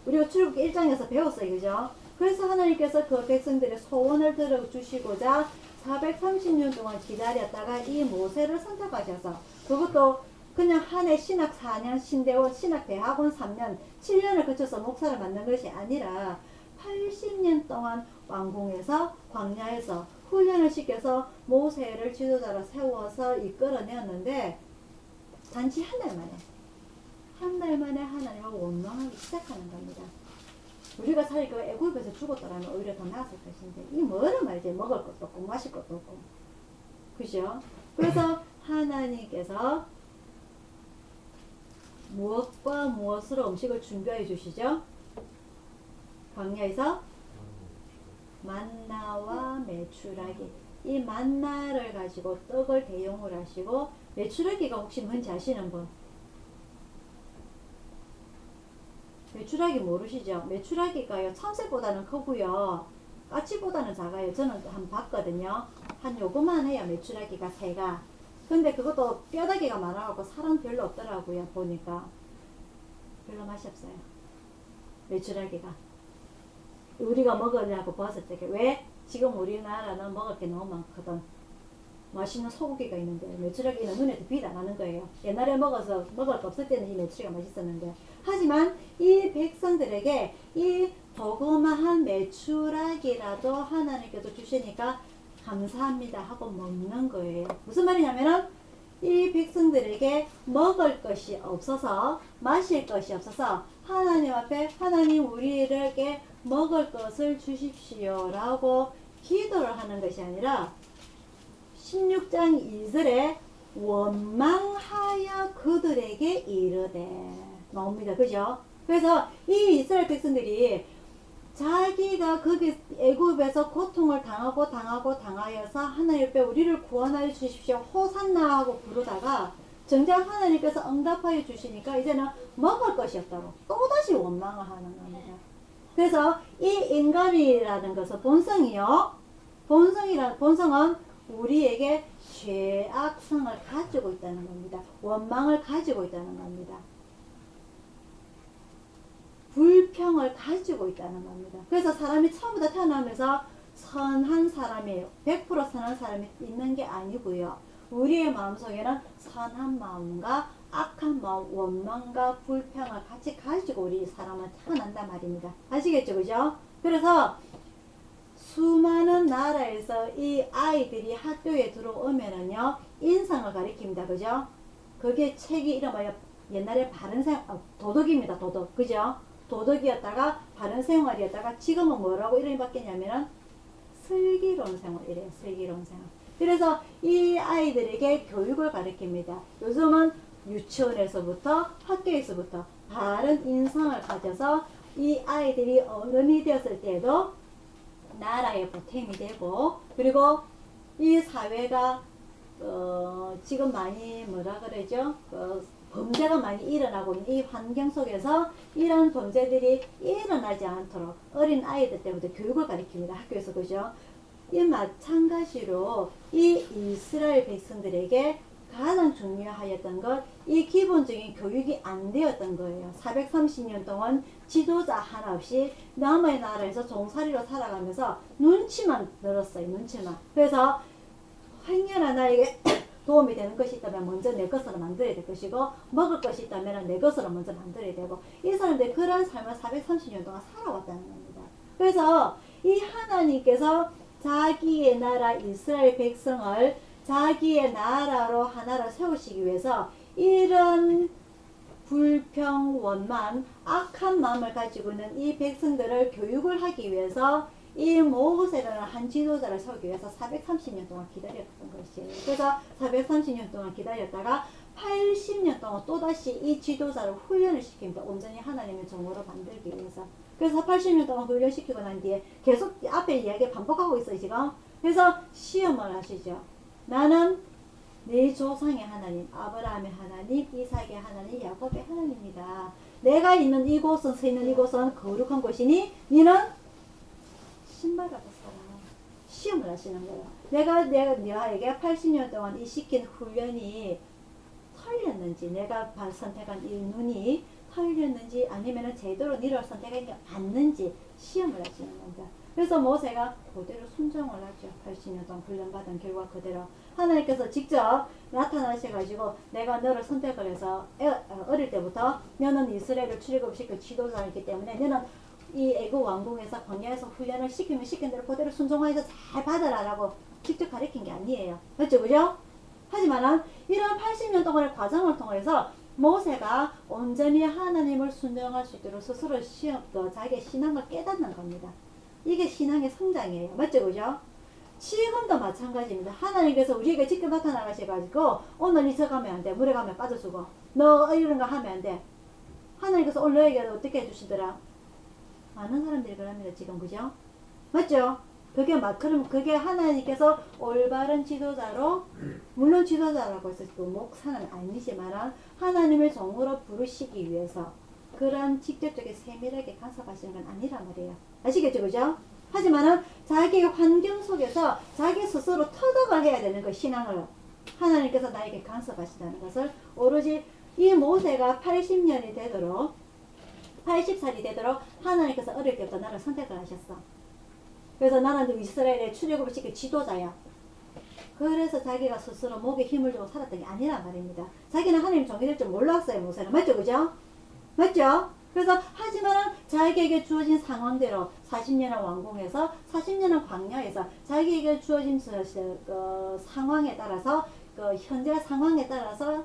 우리가 출애굽기 1장에서 배웠어요. 그죠? 그래서 하나님께서 그 백성들의 소원을 들어주시고자 430년 동안 기다렸다가 이 모세를 선택하셔서 그것도 그냥 한 해 신학 4년, 신대원, 신학대학원 3년, 7년을 거쳐서 목사를 만든 것이 아니라 80년 동안 왕궁에서 광야에서 훈련을 시켜서 모세를 지도자로 세워서 이끌어내었는데 단지 한 달 만에 하나님을 원망하기 시작하는 겁니다. 우리가 사실 그 애굽에서 죽었더라면 오히려 더 나았을 것인데 이 뭐라 말이지 먹을 것도 없고 마실 것도 없고 그죠? 그래서 하나님께서 무엇과 무엇으로 음식을 준비해 주시죠? 광야에서 만나와 메추라기. 이 만나를 가지고 떡을 대용을 하시고 메추라기가 혹시 뭔지 아시는 분? 메추라기 모르시죠? 메추라기가요 참새보다는 크고요 까치보다는 작아요. 저는 한번 봤거든요. 한 요거만 해요 메추라기가 새가. 근데 그것도 뼈다귀가 많아갖고 사람 별로 없더라고요. 보니까 별로 맛이 없어요 메추라기가. 우리가 먹으려고 봤을 때 왜? 지금 우리나라는 먹을 게 너무 많거든. 맛있는 소고기가 있는데 메추라기는 눈에도 빛 안 나는 거예요. 옛날에 먹어서 먹을 거 없을 때는 이 메추라기가 맛있었는데 하지만 이 백성들에게 이 조그마한 메추라기라도 하나님께서 주시니까 감사합니다 하고 먹는 거예요. 무슨 말이냐면은 이 백성들에게 먹을 것이 없어서 마실 것이 없어서 하나님 앞에 하나님 우리에게 먹을 것을 주십시오 라고 기도를 하는 것이 아니라 16장 2절에 원망하여 그들에게 이르되 나옵니다. 그죠? 그래서 이 이스라엘 백성들이 자기가 거기 애굽에서 고통을 당하여서 하나님 앞에 우리를 구원하여 주십시오 호산나 하고 부르다가 정작 하나님께서 응답하여 주시니까 이제는 먹을 것이 없다고 또다시 원망을 하는 겁니다. 그래서 이 인간이라는 것은 본성은 우리에게 죄악성을 가지고 있다는 겁니다. 원망을 가지고 있다는 겁니다. 불평을 가지고 있다는 겁니다. 그래서 사람이 처음부터 태어나면서 선한 사람이에요. 100% 선한 사람이 있는 게 아니고요. 우리의 마음속에는 선한 마음과 악한 마음, 원망과 불평을 같이 가지고 우리 사람은 태어난단 말입니다. 아시겠죠? 그죠? 그래서 수많은 나라에서 이 아이들이 학교에 들어오면은요, 인성을 가리킵니다. 그죠? 그게 책이 이름하여 옛날에 도덕입니다. 도덕. 그죠? 도덕이었다가 바른 생활이었다가 지금은 뭐라고 이름이 바뀌냐면은 슬기로운 생활 이래요. 슬기로운 생활. 그래서 이 아이들에게 교육을 가르칩니다. 요즘은 유치원에서부터 학교에서부터 바른 인성을 가져서 이 아이들이 어른이 되었을 때도 나라의 보탬이 되고, 그리고 이 사회가 지금 많이 뭐라 그러죠? 범죄가 많이 일어나고 있는 이 환경 속에서 이런 범죄들이 일어나지 않도록 어린 아이들 때부터 교육을 가르칩니다. 학교에서. 그죠? 이 마찬가지로 이 이스라엘 백성들에게 가장 중요하였던 것, 이 기본적인 교육이 안 되었던 거예요. 430년 동안 지도자 하나 없이 남의 나라에서 종살이로 살아가면서 눈치만 늘었어요. 눈치만. 그래서 행여나 나에게 도움이 되는 것이 있다면 먼저 내 것으로 만들어야 될 것이고, 먹을 것이 있다면 내 것으로 먼저 만들어야 되고, 이 사람들이 그런 삶을 430년 동안 살아왔다는 겁니다. 그래서 이 하나님께서 자기의 나라 이스라엘 백성을 자기의 나라로 하나로 세우시기 위해서 이런 불평, 원만, 악한 마음을 가지고 있는 이 백성들을 교육을 하기 위해서 이 모세라는 한 지도자를 세우기 위해서 430년 동안 기다렸던 것이에요. 그래서 430년 동안 기다렸다가 80년 동안 또다시 이 지도자를 훈련을 시킵니다. 온전히 하나님의 종으로 만들기 위해서. 그래서 80년 동안 훈련시키고 난 뒤에 계속 앞에 이야기 반복하고 있어요, 지금. 그래서 시험을 하시죠. 나는 내 조상의 하나님, 아브라함의 하나님, 이삭의 하나님, 야곱의 하나님이다. 내가 있는 이곳은, 서 있는 이곳은 거룩한 곳이니 너는 신발을 벗어라. 시험을 하시는 거예요. 내가 너에게 80년 동안 이 시킨 훈련이 털렸는지, 내가 선택한 이 눈이 털렸는지, 아니면 제대로 너를 선택한 게 맞는지 시험을 하시는 겁니다. 그래서 모세가 그대로 순종을 하죠. 80년 동안 훈련받은 결과 그대로 하나님께서 직접 나타나셔가지고 내가 너를 선택을 해서 어릴 때부터 너는 이스라엘을 출애굽시킬 지도자이기 때문에 너는 이 애국 왕궁에서 광야에서 훈련을 시키면 시킨 대로 그대로 순종해서 잘 받으라라고 직접 가르친 게 아니에요. 맞죠? 그죠? 하지만은 이런 80년 동안의 과정을 통해서 모세가 온전히 하나님을 순종할 수 있도록 스스로 자기의 신앙을 깨닫는 겁니다. 이게 신앙의 성장이에요. 맞죠? 그죠? 지금도 마찬가지입니다. 하나님께서 우리에게 직접 나타나셔가지고 오늘 이서 가면 안 돼. 물에 가면 빠져 죽어. 너 이런 거 하면 안 돼. 하나님께서 오늘 너에게 어떻게 해주시더라? 많은 사람들이 그럽니다. 지금. 그죠? 맞죠? 그럼 그게 하나님께서 올바른 지도자로, 물론 지도자라고 해서 그 목사는 아니지만 하나님의 종으로 부르시기 위해서 그런 직접적인 세밀하게 간섭하시는 건 아니란 말이에요. 아시겠죠? 그죠? 하지만은 자기의 환경 속에서 자기 스스로 터득을 해야 되는 거, 신앙을. 하나님께서 나에게 간섭하신다는 것을 오로지 이 모세가 80년이 되도록, 80살이 되도록 하나님께서 어릴 때부터 나를 선택을 하셨어. 그래서 나는 이스라엘의 출애굽을 시킬 지도자야. 그래서 자기가 스스로 목에 힘을 주고 살았던 게 아니란 말입니다. 자기는 하나님 종이 될 줄 몰랐어요, 모세는. 맞죠? 그죠? 맞죠? 그래서 하지만 자기에게 주어진 상황대로 40년의 왕궁에서 40년의 광야에서 자기에게 주어진 상황에 따라서 현재 상황에 따라서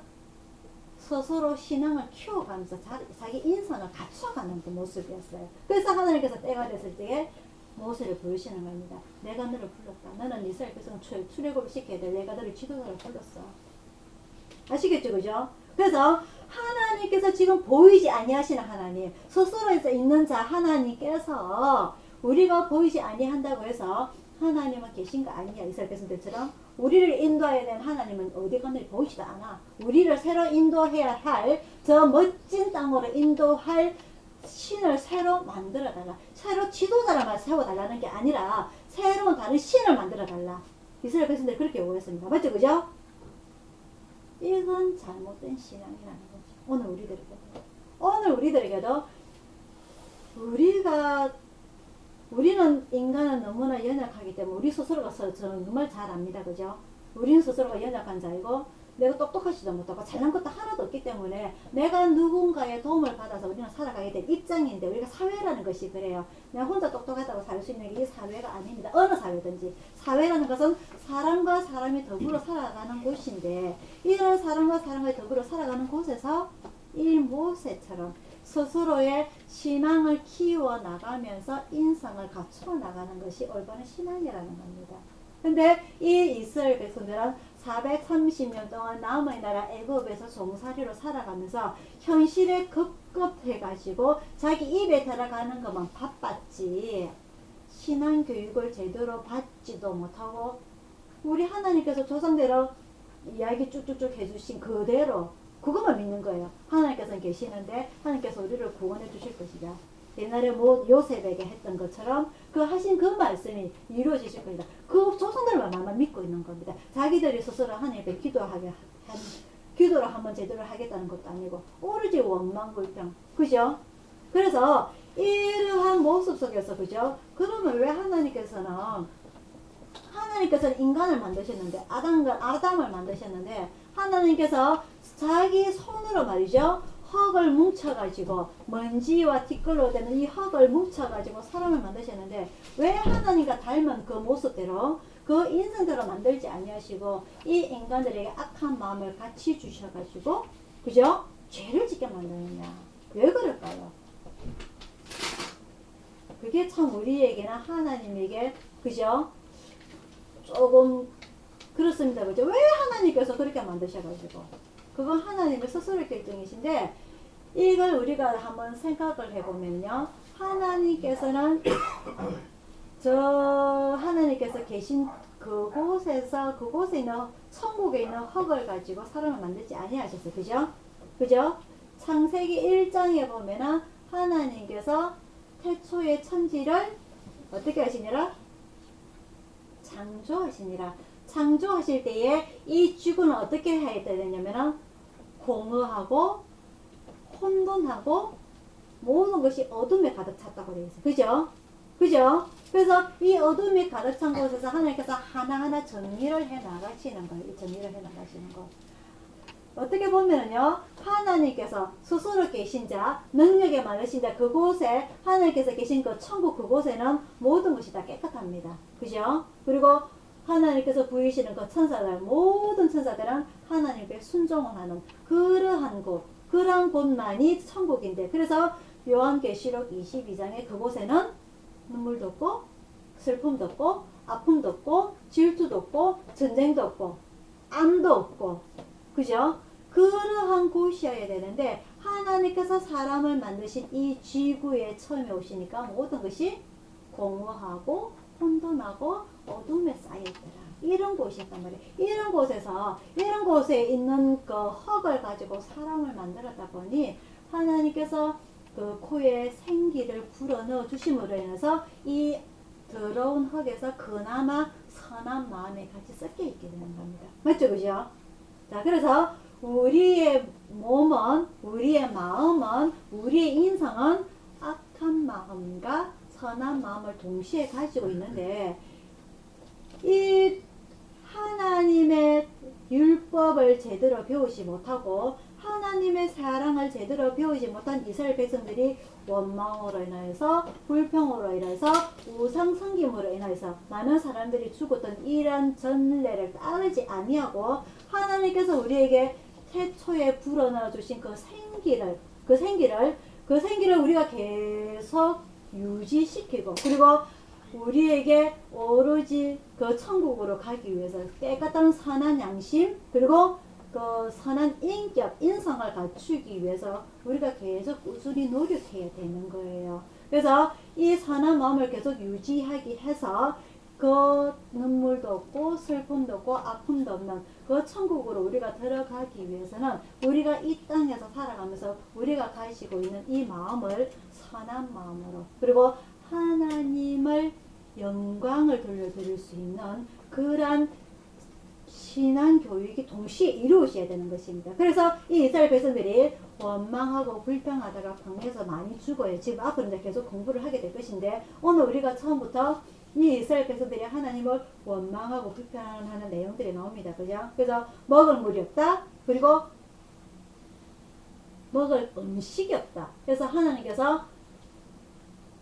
스스로 신앙을 키워가면서 자기 인성을 갖춰가는 그 모습이었어요. 그래서 하나님께서 때가 됐을 때에 모세를 부르시는 겁니다. 내가 너를 불렀다. 너는 이스라엘 백성을 출애굽을 시켜야 돼. 내가 너를 지도자로 불렀어. 아시겠죠? 그죠? 그래서 하나님께서 지금 보이지 아니하시는 하나님, 스스로에서 있는 자 하나님께서 우리가 보이지 아니한다고 해서 하나님은 계신 거 아니냐. 이스라엘 백성들처럼 우리를 인도해야 되는 하나님은 어디 가는지 보이지도 않아. 우리를 새로 인도해야 할 저 멋진 땅으로 인도할 신을 새로 만들어달라. 새로 지도자를 세워달라는 게 아니라 새로운 다른 신을 만들어달라. 이스라엘 백성들이 그렇게 오했습니다. 맞죠? 그죠? 이건 잘못된 신앙이라는 거죠. 오늘 우리들에게도 우리는 인간은 너무나 연약하기 때문에 우리 스스로가 정말 잘 압니다. 그죠? 우리는 스스로가 연약한 자이고 내가 똑똑하지도 못하고 잘난 것도 하나도 없기 때문에 내가 누군가의 도움을 받아서 우리는 살아가게 될 입장인데, 우리가 사회라는 것이 그래요. 내가 혼자 똑똑하다고 살 수 있는 게 이 사회가 아닙니다. 어느 사회든지. 사회라는 것은 사람과 사람이 더불어 살아가는 곳인데, 이런 사람과 사람이 더불어 살아가는 곳에서 이 모세처럼 스스로의 신앙을 키워나가면서 인성을 갖추어 나가는 것이 올바른 신앙이라는 겁니다. 근데 이 이스라엘 백성들은 430년 동안 남의 나라 애굽에서 종살이로 살아가면서 현실에 급급해가지고 자기 입에 들어가는 것만 바빴지 신앙 교육을 제대로 받지도 못하고, 우리 하나님께서 조상대로 이야기 쭉쭉쭉 해주신 그대로 그것만 믿는 거예요. 하나님께서는 계시는데 하나님께서 우리를 구원해 주실 것이다. 옛날에 요셉에게 했던 것처럼 그 하신 그 말씀이 이루어지실 겁니다. 그 조상들만 믿고 있는 겁니다. 자기들이 스스로 하나님께 기도를 한번 제대로 하겠다는 것도 아니고 오로지 원망불평. 그죠? 그래서 이러한 모습 속에서, 그죠? 그러면 왜 하나님께서는 인간을 만드셨는데, 아담을 만드셨는데, 하나님께서 자기 손으로 말이죠, 흙을 뭉쳐가지고 먼지와 티끌로 되는 이 흙을 뭉쳐가지고 사람을 만드셨는데, 왜 하나님과 닮은 그 모습대로 그 인성대로 만들지 아니하시고 이 인간들에게 악한 마음을 같이 주셔가지고, 그죠? 죄를 짓게 만드느냐? 왜 그럴까요? 그게 참 우리에게나 하나님에게, 그죠? 조금 그렇습니다. 그죠? 왜 하나님께서 그렇게 만드셔가지고. 그건 하나님의 스스로 결정이신데, 이걸 우리가 한번 생각을 해보면요. 하나님께서는 하나님께서 계신 그곳에 있는 천국에 있는 흙을 가지고 사람을 만들지 아니하셨어요. 그죠? 그죠? 창세기 1장에 보면은 하나님께서 태초의 천지를 어떻게 하시니라? 창조하시니라. 창조하실 때에 이 지구는 어떻게 해야 되냐면은 공허하고 혼돈하고 모든 것이 어둠에 가득 찼다고 되어 있어요. 그죠? 그죠? 그래서 이 어둠이 가득 찬 곳에서 하나님께서 하나하나 정리를 해 나가시는 거예요. 이 정리를 해 나가시는 거. 어떻게 보면요, 하나님께서 스스로 계신 자, 능력에 많으신 자, 그곳에 하나님께서 계신 그 천국 그곳에는 모든 것이 다 깨끗합니다. 그죠? 그리고 하나님께서 부이시는 그 천사들, 모든 천사들은 하나님께 순종을 하는 그러한 곳만이 천국인데, 그래서 요한계시록 22장에 그곳에는 눈물도 없고 슬픔도 없고 아픔도 없고 질투도 없고 전쟁도 없고 암도 없고, 그죠? 그러한 곳이어야 되는데, 하나님께서 사람을 만드신 이 지구에 처음에 오시니까 모든 것이 공허하고 혼돈하고 어둠에 쌓여있더라. 이런 곳이었단 말이에요. 이런 곳에 있는 그 흙을 가지고 사람을 만들었다 보니 하나님께서 그 코에 생기를 불어넣어 주심으로 인해서 이 더러운 흙에서 그나마 선한 마음이 같이 섞여 있게 되는 겁니다. 맞죠? 그죠? 자, 그래서 우리의 몸은, 우리의 마음은, 우리의 인성은 악한 마음과 선한 마음을 동시에 가지고 있는데, 이 하나님의 율법을 제대로 배우지 못하고 하나님의 사랑을 제대로 배우지 못한 이스라엘 백성들이 원망으로 인하여서, 불평으로 인해서, 우상 섬김으로 인해서 많은 사람들이 죽었던 이런 전례를 따르지 아니하고, 하나님께서 우리에게 태초에 불어넣어 주신 그 생기를 우리가 계속 유지시키고, 그리고 우리에게 오로지 그 천국으로 가기 위해서 깨끗한 선한 양심, 그리고 그 선한 인격, 인성을 갖추기 위해서 우리가 계속 꾸준히 노력해야 되는 거예요. 그래서 이 선한 마음을 계속 유지하기 해서 그 눈물도 없고 슬픔도 없고 아픔도 없는 그 천국으로 우리가 들어가기 위해서는 우리가 이 땅에서 살아가면서 우리가 가지고 있는 이 마음을 선한 마음으로, 그리고 하나님을 영광을 돌려드릴 수 있는 그러한 신앙 교육이 동시에 이루어져야 되는 것입니다. 그래서 이 이스라엘 백성들이 원망하고 불평하다가 광야에서 많이 죽어요. 지금 앞으로 이제 계속 공부를 하게 될 것인데 오늘 우리가 처음부터 이 이스라엘 백성들이 하나님을 원망하고 불평하는 내용들이 나옵니다. 그죠? 그래서 먹을 물이 없다. 그리고 먹을 음식이 없다. 그래서 하나님께서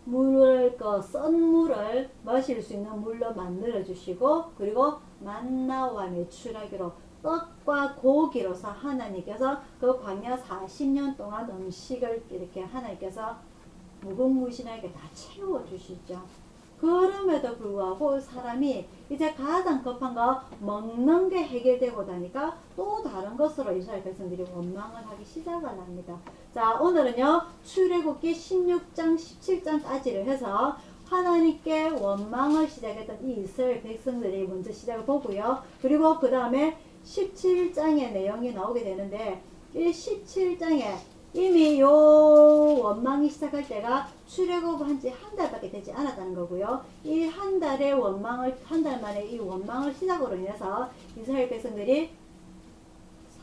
물을 썬 물을 마실 수 있는 물로 만들어 주시고 그리고 만나와 메추라기로 떡과 고기로서 하나님께서 그 광야 40년 동안 음식을 이렇게 하나님께서 무궁무진하게 다 채워 주시죠. 그럼에도 불구하고 사람이 이제 가장 급한 거 먹는 게 해결되고 나니까 또 다른 것으로 이스라엘 백성들이 원망을 하기 시작을 합니다. 자, 오늘은요 출애굽기 16장 17장까지를 해서 하나님께 원망을 시작했던 이 이스라엘 백성들이 먼저 시작을 보고요. 그리고 그 다음에 17장의 내용이 나오게 되는데 이 17장에 이미 요 원망이 시작할 때가 출애굽한 지 한 달밖에 되지 않았다는 거고요. 이 한 달의 원망을 한 달 만에 이 원망을 시작으로 인해서 이스라엘 백성들이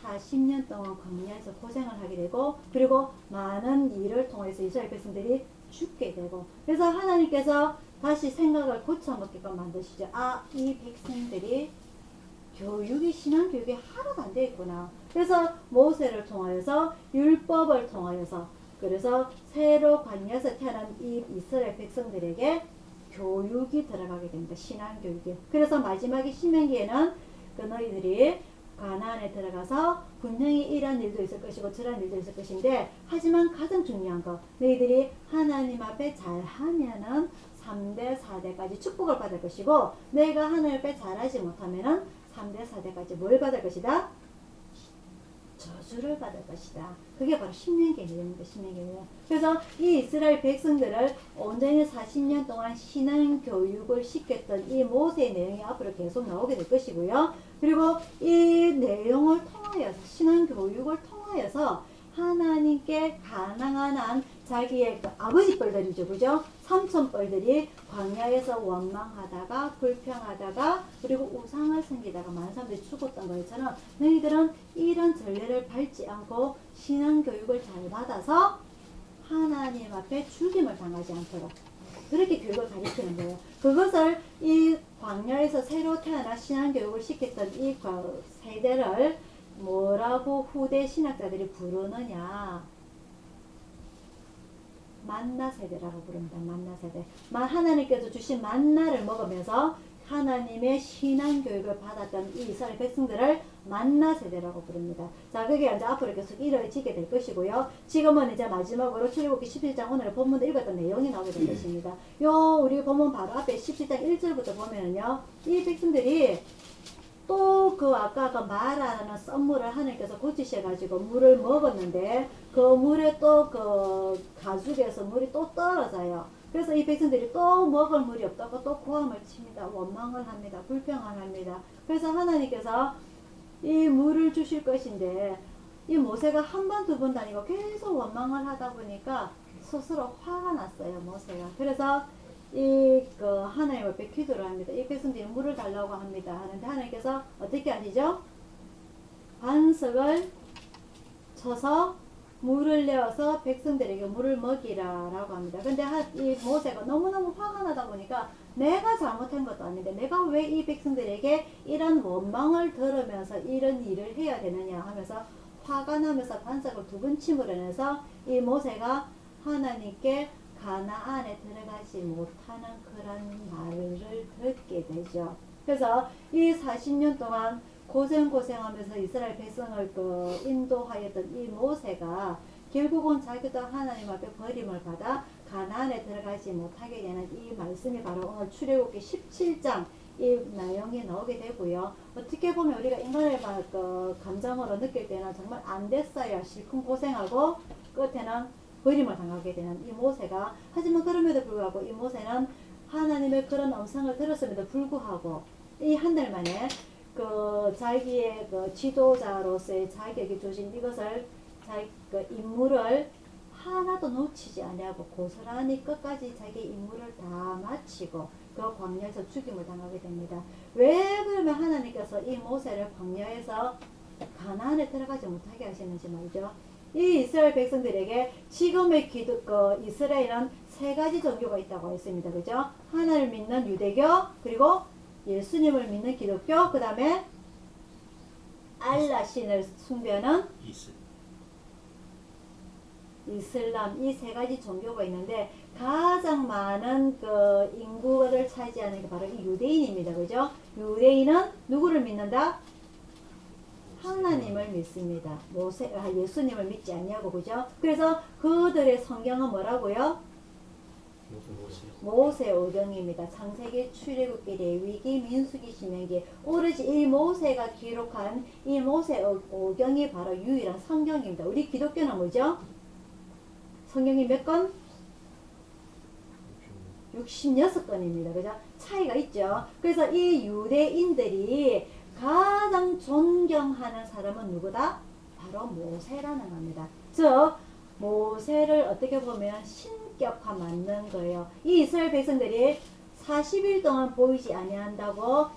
40년 동안 광야에서 고생을 하게 되고 그리고 많은 일을 통해서 이스라엘 백성들이 죽게 되고 그래서 하나님께서 다시 생각을 고쳐먹게끔 만드시죠. 아, 이 백성들이 교육이 신앙 교육이 하나도 안 되어 있구나. 그래서 모세를 통하여서 율법을 통하여서 그래서 새로 광야에서 태어난 이 이스라엘 백성들에게 교육이 들어가게 됩니다. 신앙 교육이. 그래서 마지막에 신명기에는 그 너희들이 가나안에 들어가서 분명히 이런 일도 있을 것이고 저런 일도 있을 것인데 하지만 가장 중요한 거 너희들이 하나님 앞에 잘하면은 3대 4대까지 축복을 받을 것이고 내가 하나님 앞에 잘하지 못하면은 3대 4대까지 뭘 받을 것이다? 저주를 받을 것이다. 그게 바로 신명기의 내용입니다. 신명기의 내용. 그래서 이 이스라엘 백성들을 온전히 40년 동안 신앙 교육을 시켰던 이 모세의 내용이 앞으로 계속 나오게 될 것이고요. 그리고 이 내용을 통하여서 신앙 교육을 통하여서 하나님께 가난한 한 자기의 그 아버지 뻘들이죠. 그죠? 삼촌 뻘들이 광야에서 원망하다가 불평하다가 그리고 우상을 섬기다가 많은 사람들이 죽었던 것처럼 너희들은 이런 전례를 밟지 않고 신앙교육을 잘 받아서 하나님 앞에 죽임을 당하지 않도록 그렇게 교육을 가르치는 거예요. 그것을 이 광야에서 새로 태어나 신앙교육을 시켰던 이 세대를 뭐라고 후대 신학자들이 부르느냐? 만나 세대라고 부릅니다. 만나 세대. 하나님께서 주신 만나를 먹으면서 하나님의 신앙 교육을 받았던 이 이스라엘 백성들을 만나 세대라고 부릅니다. 자, 그게 이제 앞으로 계속 이루어지게 될 것이고요. 지금은 이제 마지막으로 출애굽기 17장 오늘 본문에 읽었던 내용이 나오게 될 것입니다. 요 우리 본문 바로 앞에 17장 1절부터 보면은요. 이 백성들이 또 그 아까 그 말하는 썸물을 하나님께서 고치셔가지고 물을 먹었는데 그 물에 또 그 가죽에서 물이 또 떨어져요. 그래서 이 백성들이 또 먹을 물이 없다고 또 고함을 칩니다. 원망을 합니다. 불평을 합니다. 그래서 하나님께서 이 물을 주실 것인데 이 모세가 한 번, 두 번도 아니고 계속 원망을 하다 보니까 스스로 화가 났어요. 모세가. 그래서 하나님 앞에 기도를 합니다. 이 백성들이 물을 달라고 합니다. 하는데 하나님께서 어떻게 하시죠? 반석을 쳐서 물을 내어서 백성들에게 물을 먹이라라고 합니다. 근데 이 모세가 너무너무 화가 나다 보니까 내가 잘못한 것도 아닌데 내가 왜 이 백성들에게 이런 원망을 들으면서 이런 일을 해야 되느냐 하면서 화가 나면서 반석을 두 번 침으로내서 이 모세가 하나님께 가나안에 들어가지 못하는 그런 말을 듣게 되죠. 그래서 이 40년 동안 고생하면서 이스라엘 백성을 인도하였던 이 모세가 결국은 자기도 하나님 앞에 버림을 받아 가나안에 들어가지 못하게 되는 이 말씀이 바로 오늘 출애굽기 17장 이 내용이 나오게 되고요. 어떻게 보면 우리가 인간의 감정으로 느낄 때는 정말 안 됐어요. 실컷 고생하고 끝에는 버림을 당하게 되는 이 모세가 하지만 그럼에도 불구하고 이 모세는 하나님의 그런 음성을 들었음에도 불구하고 이 한 달 만에 자기의 지도자로서의 자격이 주신 이것을 자기 임무를 하나도 놓치지 아니하고 고스란히 끝까지 자기 임무를 다 마치고 그 광야에서 죽임을 당하게 됩니다. 왜 그러면 하나님께서 이 모세를 광야에서 가나안에 들어가지 못하게 하시는지 말이죠. 이 이스라엘 백성들에게 지금의 이스라엘은 세 가지 종교가 있다고 했습니다. 그죠? 하나님을 믿는 유대교, 그리고 예수님을 믿는 기독교, 그 다음에 알라 신을 숭배하는 이슬람, 이 세 가지 종교가 있는데 가장 많은 그 인구를 차지하는 게 바로 이 유대인입니다. 그죠? 유대인은 누구를 믿는다? 하나님을 믿습니다. 예수님을 믿지 않냐고. 그죠? 그래서 그들의 성경은 뭐라고요? 모세오경입니다. 창세기, 출애굽기, 레위기, 민수기, 신명기, 오로지 이 모세가 기록한 이 모세오경이 바로 유일한 성경입니다. 우리 기독교는 뭐죠? 성경이 몇 권? 66건입니다. 그죠? 차이가 있죠. 그래서 이 유대인들이 가장 존경하는 사람은 누구다? 바로 모세라는 겁니다. 즉 모세를 어떻게 보면 신격화 만든 거예요. 이 이스라엘 백성들이 40일 동안 보이지 아니한다고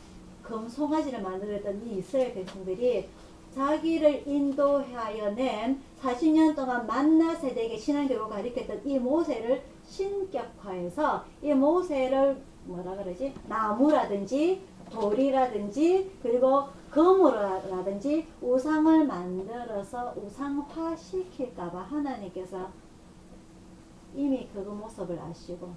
금송아지를 만들었던 이 이스라엘 백성들이 자기를 인도하여 낸 40년 동안 만나 세대에게 신앙교로 가르쳤던 이 모세를 신격화해서 이 모세를 뭐라 그러지? 나무라든지 돌이라든지 그리고 금으로라든지 우상을 만들어서 우상화 시킬까봐 하나님께서 이미 그 모습을 아시고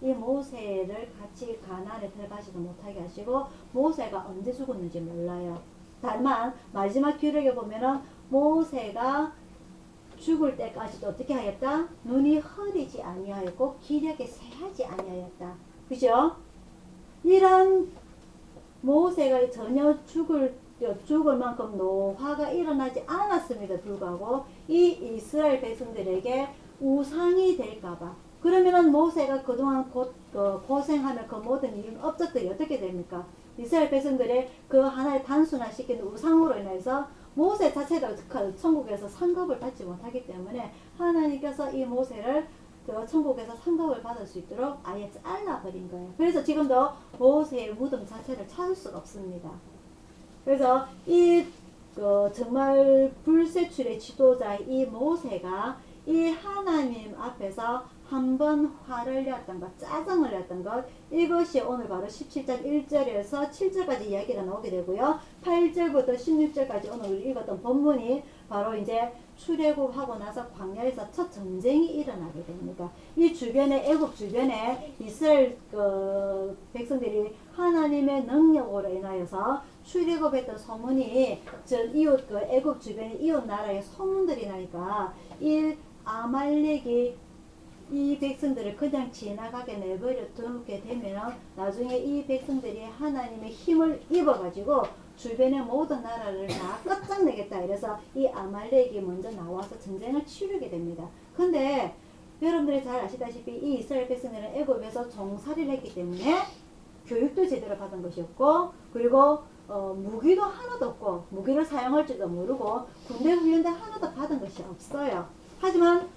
이 모세를 같이 가나안에 들어가지도 못하게 하시고 모세가 언제 죽었는지 몰라요. 다만 마지막 기록에 보면은 모세가 죽을 때까지도 어떻게 하였다? 눈이 흐리지 아니하였고 기력이 쇠하지 아니하였다. 그죠? 이런 모세가 전혀 죽을 만큼 노화가 일어나지 않았음에도 불구하고 이 이스라엘 백성들에게 우상이 될까봐 그러면은 모세가 그동안 고생하면 그 모든 이런 업적들이 어떻게 됩니까? 이스라엘 백성들의 그 하나의 단순화시키는 우상으로 인해서 모세 자체가 천국에서 상급을 받지 못하기 때문에 하나님께서 이 모세를 천국에서 상급을 받을 수 있도록 아예 잘라버린 거예요. 그래서 지금도 모세의 무덤 자체를 찾을 수가 없습니다. 그래서 이 정말 불세출의 지도자 이 모세가 이 하나님 앞에서 한번 화를 내었던 것, 짜증을 냈던 것, 이것이 오늘 바로 17장 1절에서 7절까지 이야기가 나오게 되고요. 8절부터 16절까지 오늘 우리 읽었던 본문이 바로 이제 출애굽하고 나서 광야에서 첫 전쟁이 일어나게 됩니다. 이 주변에 애굽 주변에 이스라엘 백성들이 하나님의 능력으로 인하여서 출애굽했던 소문이 이웃 애굽 주변의 이웃 나라의 소문들이 나니까 이 아말렉이 이 백성들을 그냥 지나가게 내버려 두게 되면 나중에 이 백성들이 하나님의 힘을 입어가지고 주변의 모든 나라를 다 끝장내겠다. 이래서 이 아말렉이 먼저 나와서 전쟁을 치르게 됩니다. 근데 여러분들이 잘 아시다시피 이 이스라엘 백성들은 애굽에서 종살이를 했기 때문에 교육도 제대로 받은 것이 없고 그리고 무기도 하나도 없고 무기를 사용할 줄도 모르고 군대 훈련도 하나도 받은 것이 없어요. 하지만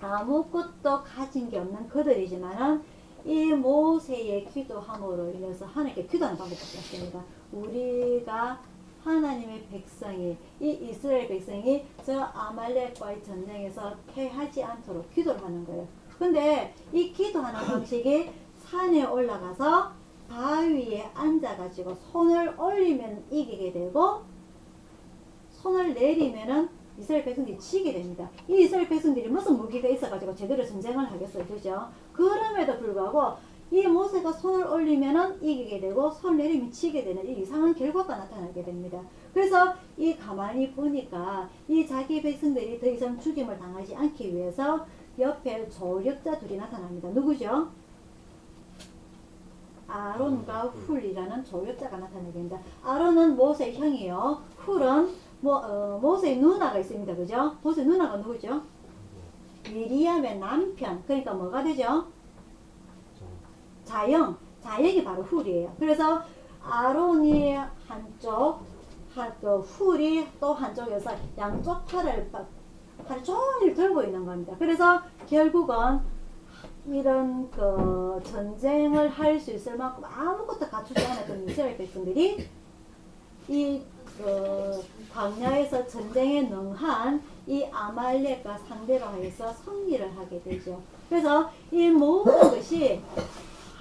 아무것도 가진 게 없는 그들이지만은 이 모세의 기도함으로 인해서 하나님께 기도하는 방법밖에 없습니다. 우리가 하나님의 백성이 이 이스라엘 백성이 저 아말렉과의 전쟁에서 패하지 않도록 기도를 하는 거예요. 근데 이 기도하는 방식이 산에 올라가서 바위에 앉아가지고 손을 올리면 이기게 되고 손을 내리면은 이스라엘 백성들이 지게 됩니다. 이 이스라엘 백성들이 무슨 무기가 있어가지고 제대로 전쟁을 하겠어요. 그죠? 그럼에도 불구하고 이 모세가 손을 올리면은 이기게 되고 손을 내리면 지게 되는 이 이상한 결과가 나타나게 됩니다. 그래서 이 가만히 보니까 이 자기 백성들이 더 이상 죽임을 당하지 않기 위해서 옆에 조력자 둘이 나타납니다. 누구죠? 아론과 훌이라는 조력자가 나타나게 됩니다. 아론은 모세의 형이요. 훌은 모세의 누나가 있습니다. 그죠? 모세의 누나가 누구죠? 미리암의 남편. 그러니까 뭐가 되죠? 자영이 바로 훌이에요. 그래서 아론이 한쪽, 훌이 또 한쪽에서 양쪽 팔을 하루 종일 들고 있는 겁니다. 그래서 결국은 이런 그 전쟁을 할 수 있을 만큼 아무것도 갖추지 않았던 이스라엘 백성들이 이 광야에서 전쟁에 능한 이 아말렉과 상대로 해서 승리를 하게 되죠. 그래서 이 모든 것이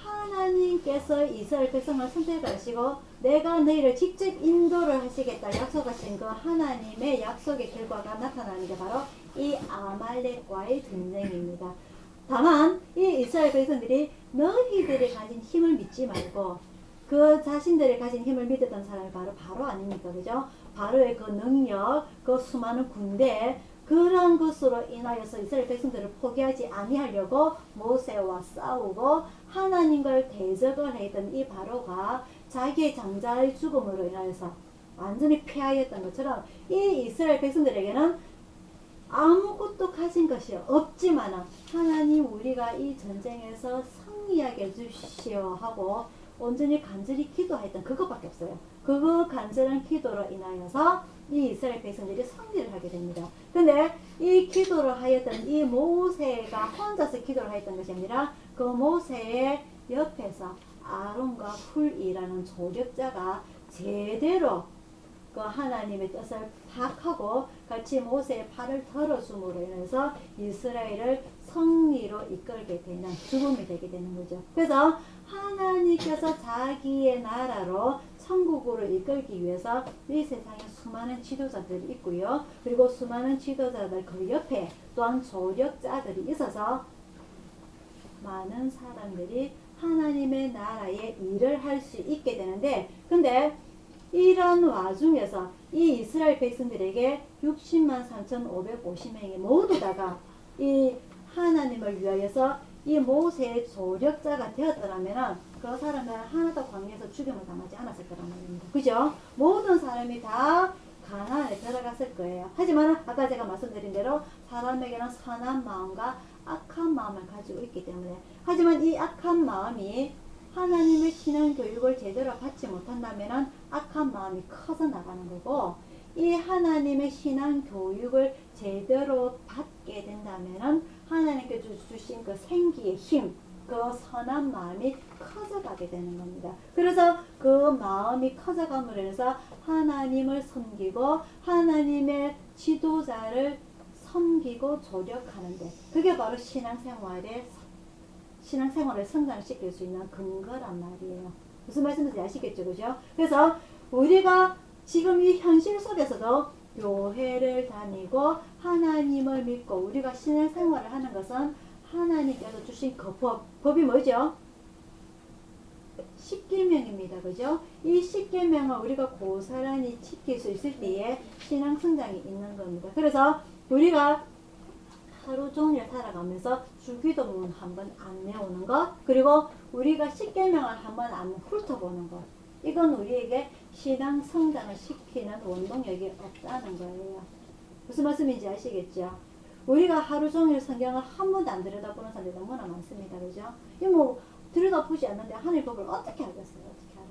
하나님께서 이스라엘 백성을 선택하시고 내가 너희를 직접 인도를 하시겠다 약속하신 그 하나님의 약속의 결과가 나타나는 게 바로 이 아말렉과의 전쟁입니다. 다만 이 이스라엘 백성들이 너희들이 가진 힘을 믿지 말고 그 자신들이 가진 힘을 믿었던 사람이 바로 아닙니까? 그죠? 바로의 그 능력, 그 수많은 군대, 그런 것으로 인하여서 이스라엘 백성들을 포기하지 아니하려고 모세와 싸우고 하나님과 대적을 했던 이 바로가 자기의 장자의 죽음으로 인하여서 완전히 패하였던 것처럼 이 이스라엘 백성들에게는 아무것도 가진 것이 없지만 하나님 우리가 이 전쟁에서 승리하게 해주시오 하고 온전히 간절히 기도했던 그것밖에 없어요. 그거 간절한 기도로 인하여서 이 이스라엘 백성들이 승리를 하게 됩니다. 근데 이 기도를 하였던 이 모세가 혼자서 기도를 하였던 것이 아니라 그 모세의 옆에서 아론과 훌이라는 조력자가 제대로 그 하나님의 뜻을 파악하고 같이 모세의 팔을 들어줌으로 인해서 이스라엘을 승리로 이끌게 되는 죽음이 되게 되는 거죠. 그래서 하나님께서 자기의 나라로 천국으로 이끌기 위해서 이 세상에 수많은 지도자들이 있고요. 그리고 수많은 지도자들 그 옆에 또한 조력자들이 있어서 많은 사람들이 하나님의 나라에 일을 할 수 있게 되는데 근데 이런 와중에서 이 이스라엘 백성들에게 60만 3,550명이 모두 다가 이 하나님을 위하여서 이 모세의 조력자가 되었더라면 그 사람은 하나도 광야에서 죽임을 당하지 않았을 거란 말입니다. 그죠? 모든 사람이 다 가나안에 들어갔을 거예요. 하지만 아까 제가 말씀드린 대로 사람에게는 선한 마음과 악한 마음을 가지고 있기 때문에 하지만 이 악한 마음이 하나님의 신앙 교육을 제대로 받지 못한다면 악한 마음이 커져 나가는 거고 이 하나님의 신앙 교육을 제대로 받게 된다면 하나님께 주신 그 생기의 힘, 그 선한 마음이 커져가게 되는 겁니다. 그래서 그 마음이 커져감으로 해서 하나님을 섬기고 하나님의 지도자를 섬기고 조력하는데 그게 바로 신앙생활을 성장시킬 수 있는 근거란 말이에요. 무슨 말씀인지 아시겠죠? 그죠? 그래서 우리가 지금 이 현실 속에서도 교회를 다니고 하나님을 믿고 우리가 신앙생활을 하는 것은 하나님께서 주신 그 법이 뭐죠? 십계명입니다. 그죠? 이 십계명을 우리가 고스란히 지킬 수 있을 때에 신앙 성장이 있는 겁니다. 그래서 우리가 하루 종일 살아가면서 주기도문 한번 안 외우는 것 그리고 우리가 십계명을 한번 안 훑어보는 것 이건 우리에게 신앙 성장을 시키는 원동력이 없다는 거예요. 무슨 말씀인지 아시겠죠? 우리가 하루 종일 성경을 한 번도 안 들여다보는 사람들이 너무나 많습니다. 그죠? 이 뭐 들여다보지 않는데 하늘 법을 어떻게 알겠어요? 어떻게 알아?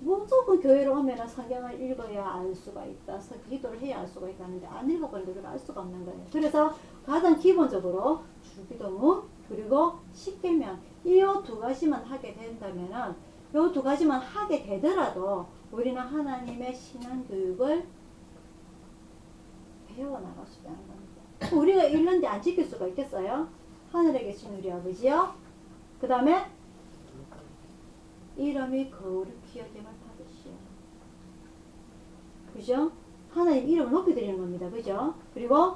무조건 교회로 오면 성경을 읽어야 알 수가 있다. 기도를 해야 알 수가 있다는데 안 읽어버리면 우리가 알 수가 없는 거예요. 그래서 가장 기본적으로 주기도문 그리고 십계명 이 두 가지만 하게 된다면은 이 두 가지만 하게 되더라도 우리는 하나님의 신앙 교육을 배워나갈 수 있다는 겁니다. 우리가 1년대 안 지킬 수가 있겠어요? 하늘에 계신 우리 아버지요. 그 다음에 이름이 거룩히 여김을 받으시오. 그죠? 하나님 이름을 높이 드리는 겁니다. 그죠? 그리고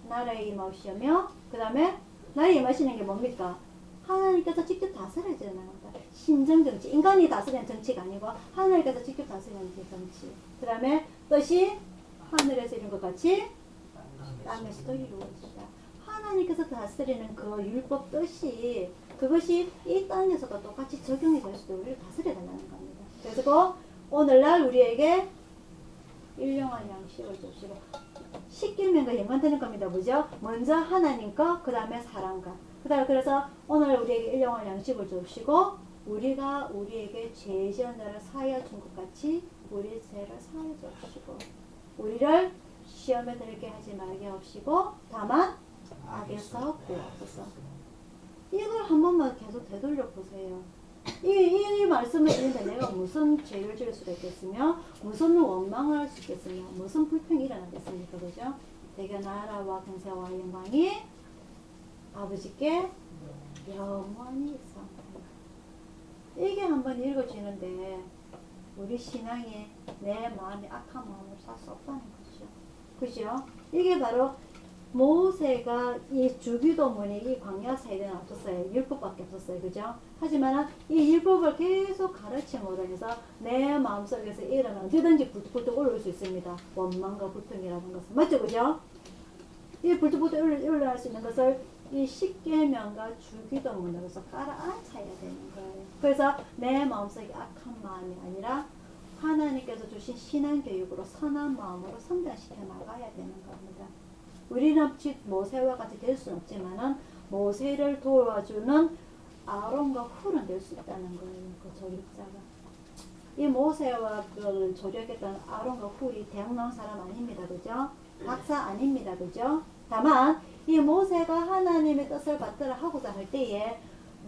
나라에 임하시며 그 다음에 나라에 임하시는 게 뭡니까? 하나님께서 직접 다스려지는 겁니다. 신정정치 인간이 다스리는 정치가 아니고 하나님께서 직접 다스리는 정치. 그 다음에 뜻이 하늘에서 이룬 것 같이 땅에서도 이루어지다. 하나님께서 다스리는 그 율법 뜻이 그것이 이 땅에서도 똑같이 적용이 될 수도 우리를 다스려야 된다는 겁니다. 그래서 오늘날 우리에게 일용할 양식을 주시고 십계명과 연관되는 겁니다. 뭐죠? 먼저 하나님과 그 다음에 사람과 그 다음에 그래서 오늘 우리에게 일용할 양식을 주시고 우리가 우리에게 죄지은 자를 사하여 준 것 같이 우리 죄를 사하여 주시고 우리를 시험에 들게 하지 말게 하시고 다만 악에서 구하소서. 이걸 한 번만 계속 되돌려 보세요. 이 말씀을 드리는데 내가 무슨 죄를 지을 수가 있겠으며 무슨 원망을 할 수 있겠으며 무슨 불평이 일어나겠습니까? 그죠? 대개 나라와 권세와 영광이 아버지께 영원히 있습니다. 이게 한번 읽어지는데 우리 신앙이 내 마음에 악한 마음을 살 수 없다는 거죠. 그죠? 이게 바로 모세가 이 주기도문이 이 광야 세대는 없었어요. 율법밖에 없었어요. 그죠? 하지만 이 율법을 계속 가르침으로 해서 내 마음속에서 일어나는 언제든지 불뚝불뚝 올라올 수 있습니다. 원망과 불평이라는 것은. 맞죠? 그죠? 이 불뚝불뚝 올라올 수 있는 것을 이 십계명과 주기도문으로서 깔아앉혀야 되는 거예요. 그래서 내 마음속에 악한 마음이 아니라 하나님께서 주신 신앙교육으로 선한 마음으로 성장시켜 나가야 되는 겁니다. 우리는 모세와 같이 될 수는 없지만은 모세를 도와주는 아론과 훌은 될 수 있다는 거예요. 그 조력자가. 이 모세와 그 조력했던 아론과 훌이 대학 나온 사람 아닙니다. 그죠? 박사 아닙니다. 그죠? 다만 이 모세가 하나님의 뜻을 받들어 하고자 할 때에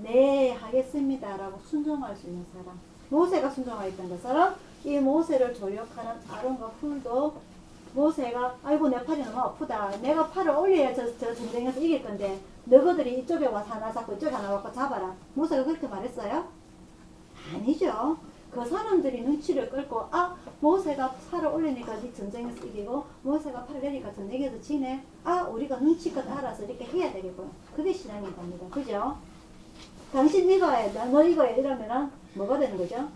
네 하겠습니다라고 순종할 수 있는 사람. 모세가 순종하였던 것처럼 이 모세를 조력하는 아론과 훌도 모세가 아이고 내 팔이 너무 아프다. 내가 팔을 올려야 저 전쟁에서 이길 건데 너희들이 이쪽에 와서 하나 잡고 이쪽에 하나 와서 잡아라. 모세가 그렇게 말했어요? 아니죠. 그 사람들이 눈치를 끌고 모세가 팔을 올리니까 네 전쟁에서 이기고 모세가 팔을 내리니까 전쟁에서 지네. 우리가 눈치껏 알아서 이렇게 해야 되겠구나. 그게 신앙인 겁니다. 그죠? 당신 이거 해, 너 이거 해 이러면은 뭐가 되는 거죠?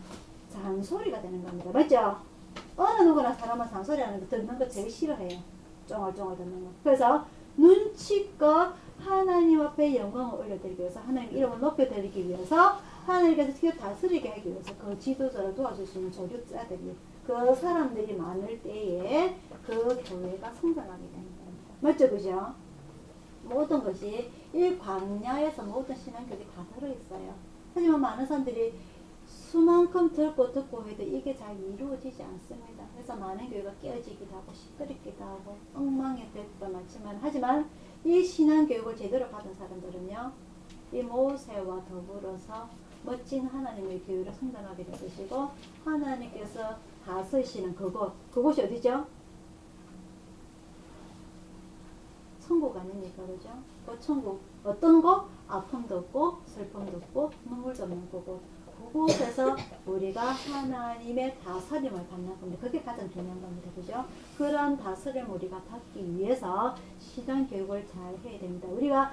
잔소리가 되는 겁니다. 맞죠? 어느 누구나 사람은 잔소리하는 거 듣는 거 제일 싫어해요. 쫑알쫑알 듣는 거. 그래서 눈치껏 하나님 앞에 영광을 올려드리기 위해서 하나님 이름을 높여드리기 위해서 하나님께서 지금 다스리게 하기 위해서 그 지도자를 도와줄 수 있는 조력자들이 그 사람들이 많을 때에 그 교회가 성장하게 되는 겁니다. 맞죠? 그죠? 모든 것이 이 광야에서 모든 신앙교육이 다 들어있어요. 하지만 많은 사람들이 수만큼 듣고 해도 이게 잘 이루어지지 않습니다. 그래서 많은 교회가 깨어지기도 하고 시끄럽기도 하고 엉망이 될 때도 많지만 하지만 이 신앙교육을 제대로 받은 사람들은요. 이 모세와 더불어서 멋진 하나님의 교회로 성장하게 될 것이고 하나님께서 다스리시는 그곳이 어디죠? 천국 아닙니까? 그죠? 그 천국 어떤 곳? 아픔도 없고 슬픔도 없고 눈물도 없는 그곳. 그곳에서 우리가 하나님의 다스림을 받는 겁니다. 그게 가장 중요한 겁니다. 그죠? 그런 다스림을 우리가 받기 위해서 신앙교육을 잘 해야 됩니다. 우리가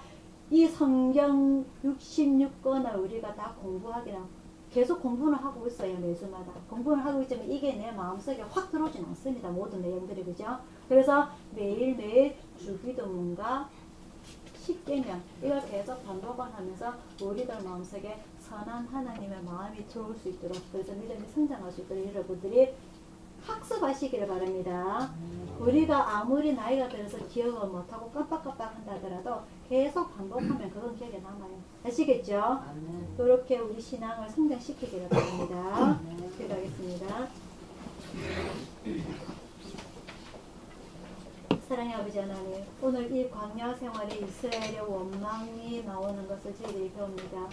이 성경 66권을 우리가 다 공부하기는 계속 공부는 하고 있어요. 매주마다. 공부를 하고 있지만 이게 내 마음속에 확 들어오진 않습니다. 모든 내용들이. 그죠? 그래서 매일매일 주기도문과 십계명 이걸 계속 반복을 하면서 우리들 마음속에 선한 하나님의 마음이 들어올 수 있도록 그래서 믿음이 성장할 수 있도록 여러분들이 학습하시기를 바랍니다. 우리가 아무리 나이가 들어서 기억을 못하고 깜빡깜빡 한다 하더라도 계속 반복하면 그건 기억에 남아요. 아시겠죠? 그렇게 우리 신앙을 성장시키기를 바랍니다. 기도하겠습니다. 사랑의 아버지 하나님, 오늘 이 광야 생활에 이스라엘의 원망이 나오는 것을 저희들이 배웁니다.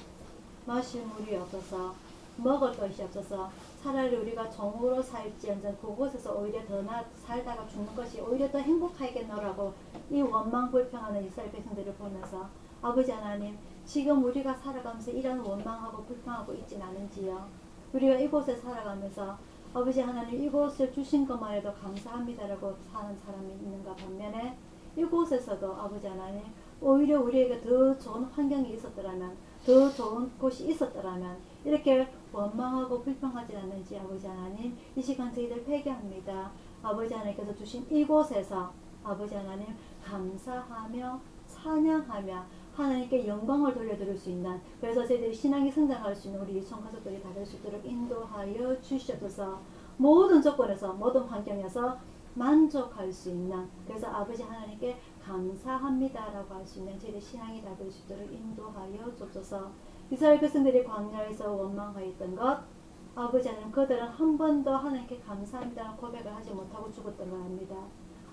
마실 물이 없어서 먹을 것이 없어서 차라리 우리가 종으로 살지언정 그곳에서 오히려 더 살다가 죽는 것이 오히려 더 행복하겠노라고 이 원망 불평하는 이스라엘 백성들을 보면서 아버지 하나님, 지금 우리가 살아가면서 이런 원망하고 불평하고 있진 않은지요. 우리가 이곳에 살아가면서 아버지 하나님 이곳을 주신 것만 해도 감사합니다라고 사는 사람이 있는가 반면에 이곳에서도 아버지 하나님 오히려 우리에게 더 좋은 환경이 있었더라면 더 좋은 곳이 있었더라면 이렇게 원망하고 불평하지 않는지 아버지 하나님 이 시간 저희들 회개합니다. 아버지 하나님께서 주신 이곳에서 아버지 하나님 감사하며 찬양하며 하나님께 영광을 돌려드릴 수 있는 그래서 저희들이 신앙이 성장할 수 있는 우리 유치원 가족들이 다 될 수 있도록 인도하여 주시옵소서. 모든 조건에서 모든 환경에서 만족할 수 있는 그래서 아버지 하나님께 감사합니다라고 할 수 있는 저희들 신앙이 다 될 수 있도록 인도하여 주옵소서. 이스라엘 백성들이 광야에서 원망하였던 것 아버지 하나님 그들은 한 번도 하나님께 감사합니다라는 고백을 하지 못하고 죽었던 걸 압니다.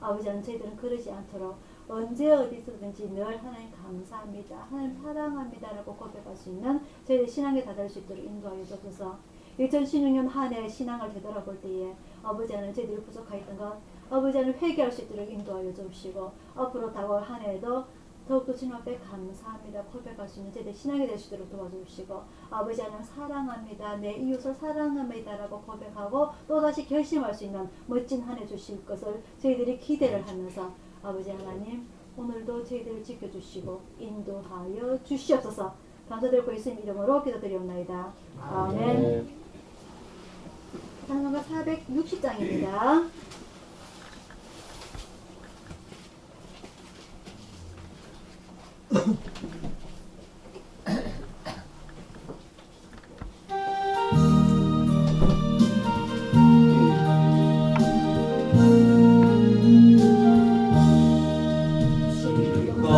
아버지 하나님 저희들은 그러지 않도록 언제 어디서든지 늘 하나님 감사합니다, 하나님 사랑합니다라고 고백할 수 있는 저희의 신앙에 다다를 수 있도록 인도하여 주옵소서. 2016년 한 해 신앙을 되돌아볼 때에 아버지 하나님 저희들이 부족하였던 것 아버지 하나님 회개할 수 있도록 인도하여 주시고 앞으로 다가올 한 해에도 더욱더 주님 앞에 감사합니다 고백할 수 있는 저희들 신앙이 될 수 있도록 도와주시고 아버지 하나님 사랑합니다, 내 이웃을 사랑합니다 라고 고백하고 또다시 결심할 수 있는 멋진 한 해 주실 것을 저희들이 기대를 하면서 아버지 하나님 오늘도 저희들을 지켜주시고 인도하여 주시옵소서. 감사드리고 예수님 이름으로 기도드리옵나이다. 아멘. 찬송가 460장입니다.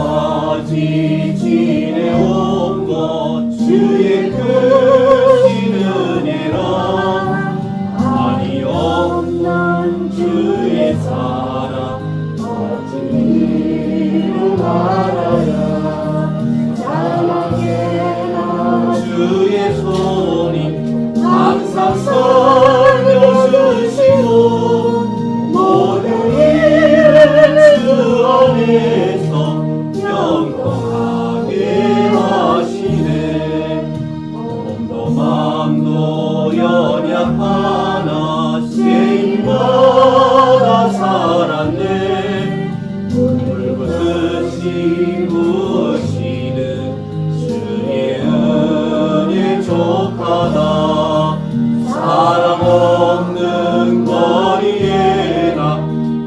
지금까지 지내온 것 주의 크신 은혜라 아니 없는 주의 사랑 어찌를 알아야 자랑해나 주의 손이 항상 살려주시고 모든 일을 주 안에서 영통하게 하시네. 몸도 마음도 연약하나 죄인마다 살았네. 불붙으시 부으시는 주의 은혜 족하다. 사랑 없는 거리에나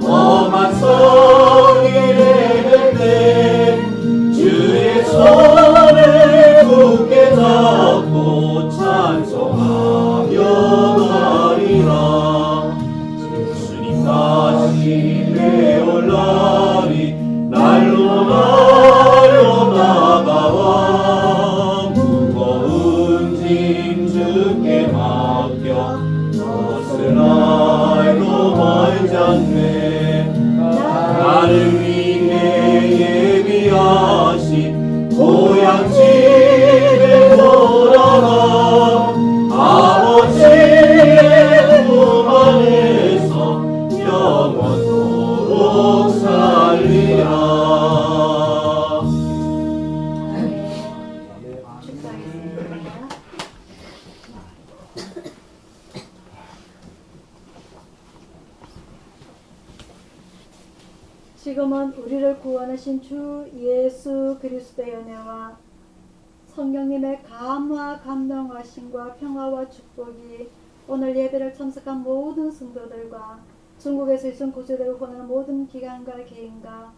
험한 성일에 때 주의 손을 굳게 잡고 찬송하며 가리라. 주님 다시 배올라니 날로 나가와 무거운 짐 주께 맡겨 것을 알고 멀지 않네. 나를 위해 예비하신 고향 집에 돌아가 아버지의 품 안에서 영원토록 살리라. 축사하겠습니다. 지금은 우리를 구원하신 주 예수 그리스도의 은혜와 성령님의 감화 감동하심과 평화와 축복이 오늘 예배를 참석한 모든 성도들과 중국에서 있은 구세대를 보내는 모든 기관과 개인과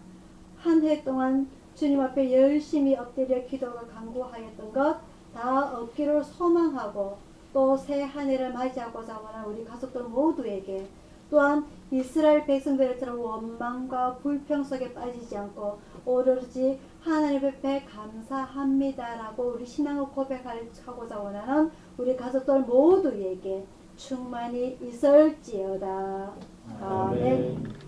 한 해 동안 주님 앞에 열심히 엎드려 기도가 간구하였던 것 다 얻기를 소망하고 또 새 한 해를 맞이하고자 하는 우리 가족들 모두에게 또한 이스라엘 백성들처럼 원망과 불평 속에 빠지지 않고 오로지 하나님 앞에 감사합니다라고 우리 신앙을 고백하고자 원하는 우리 가족들 모두에게 충만히 있을지어다. 아멘.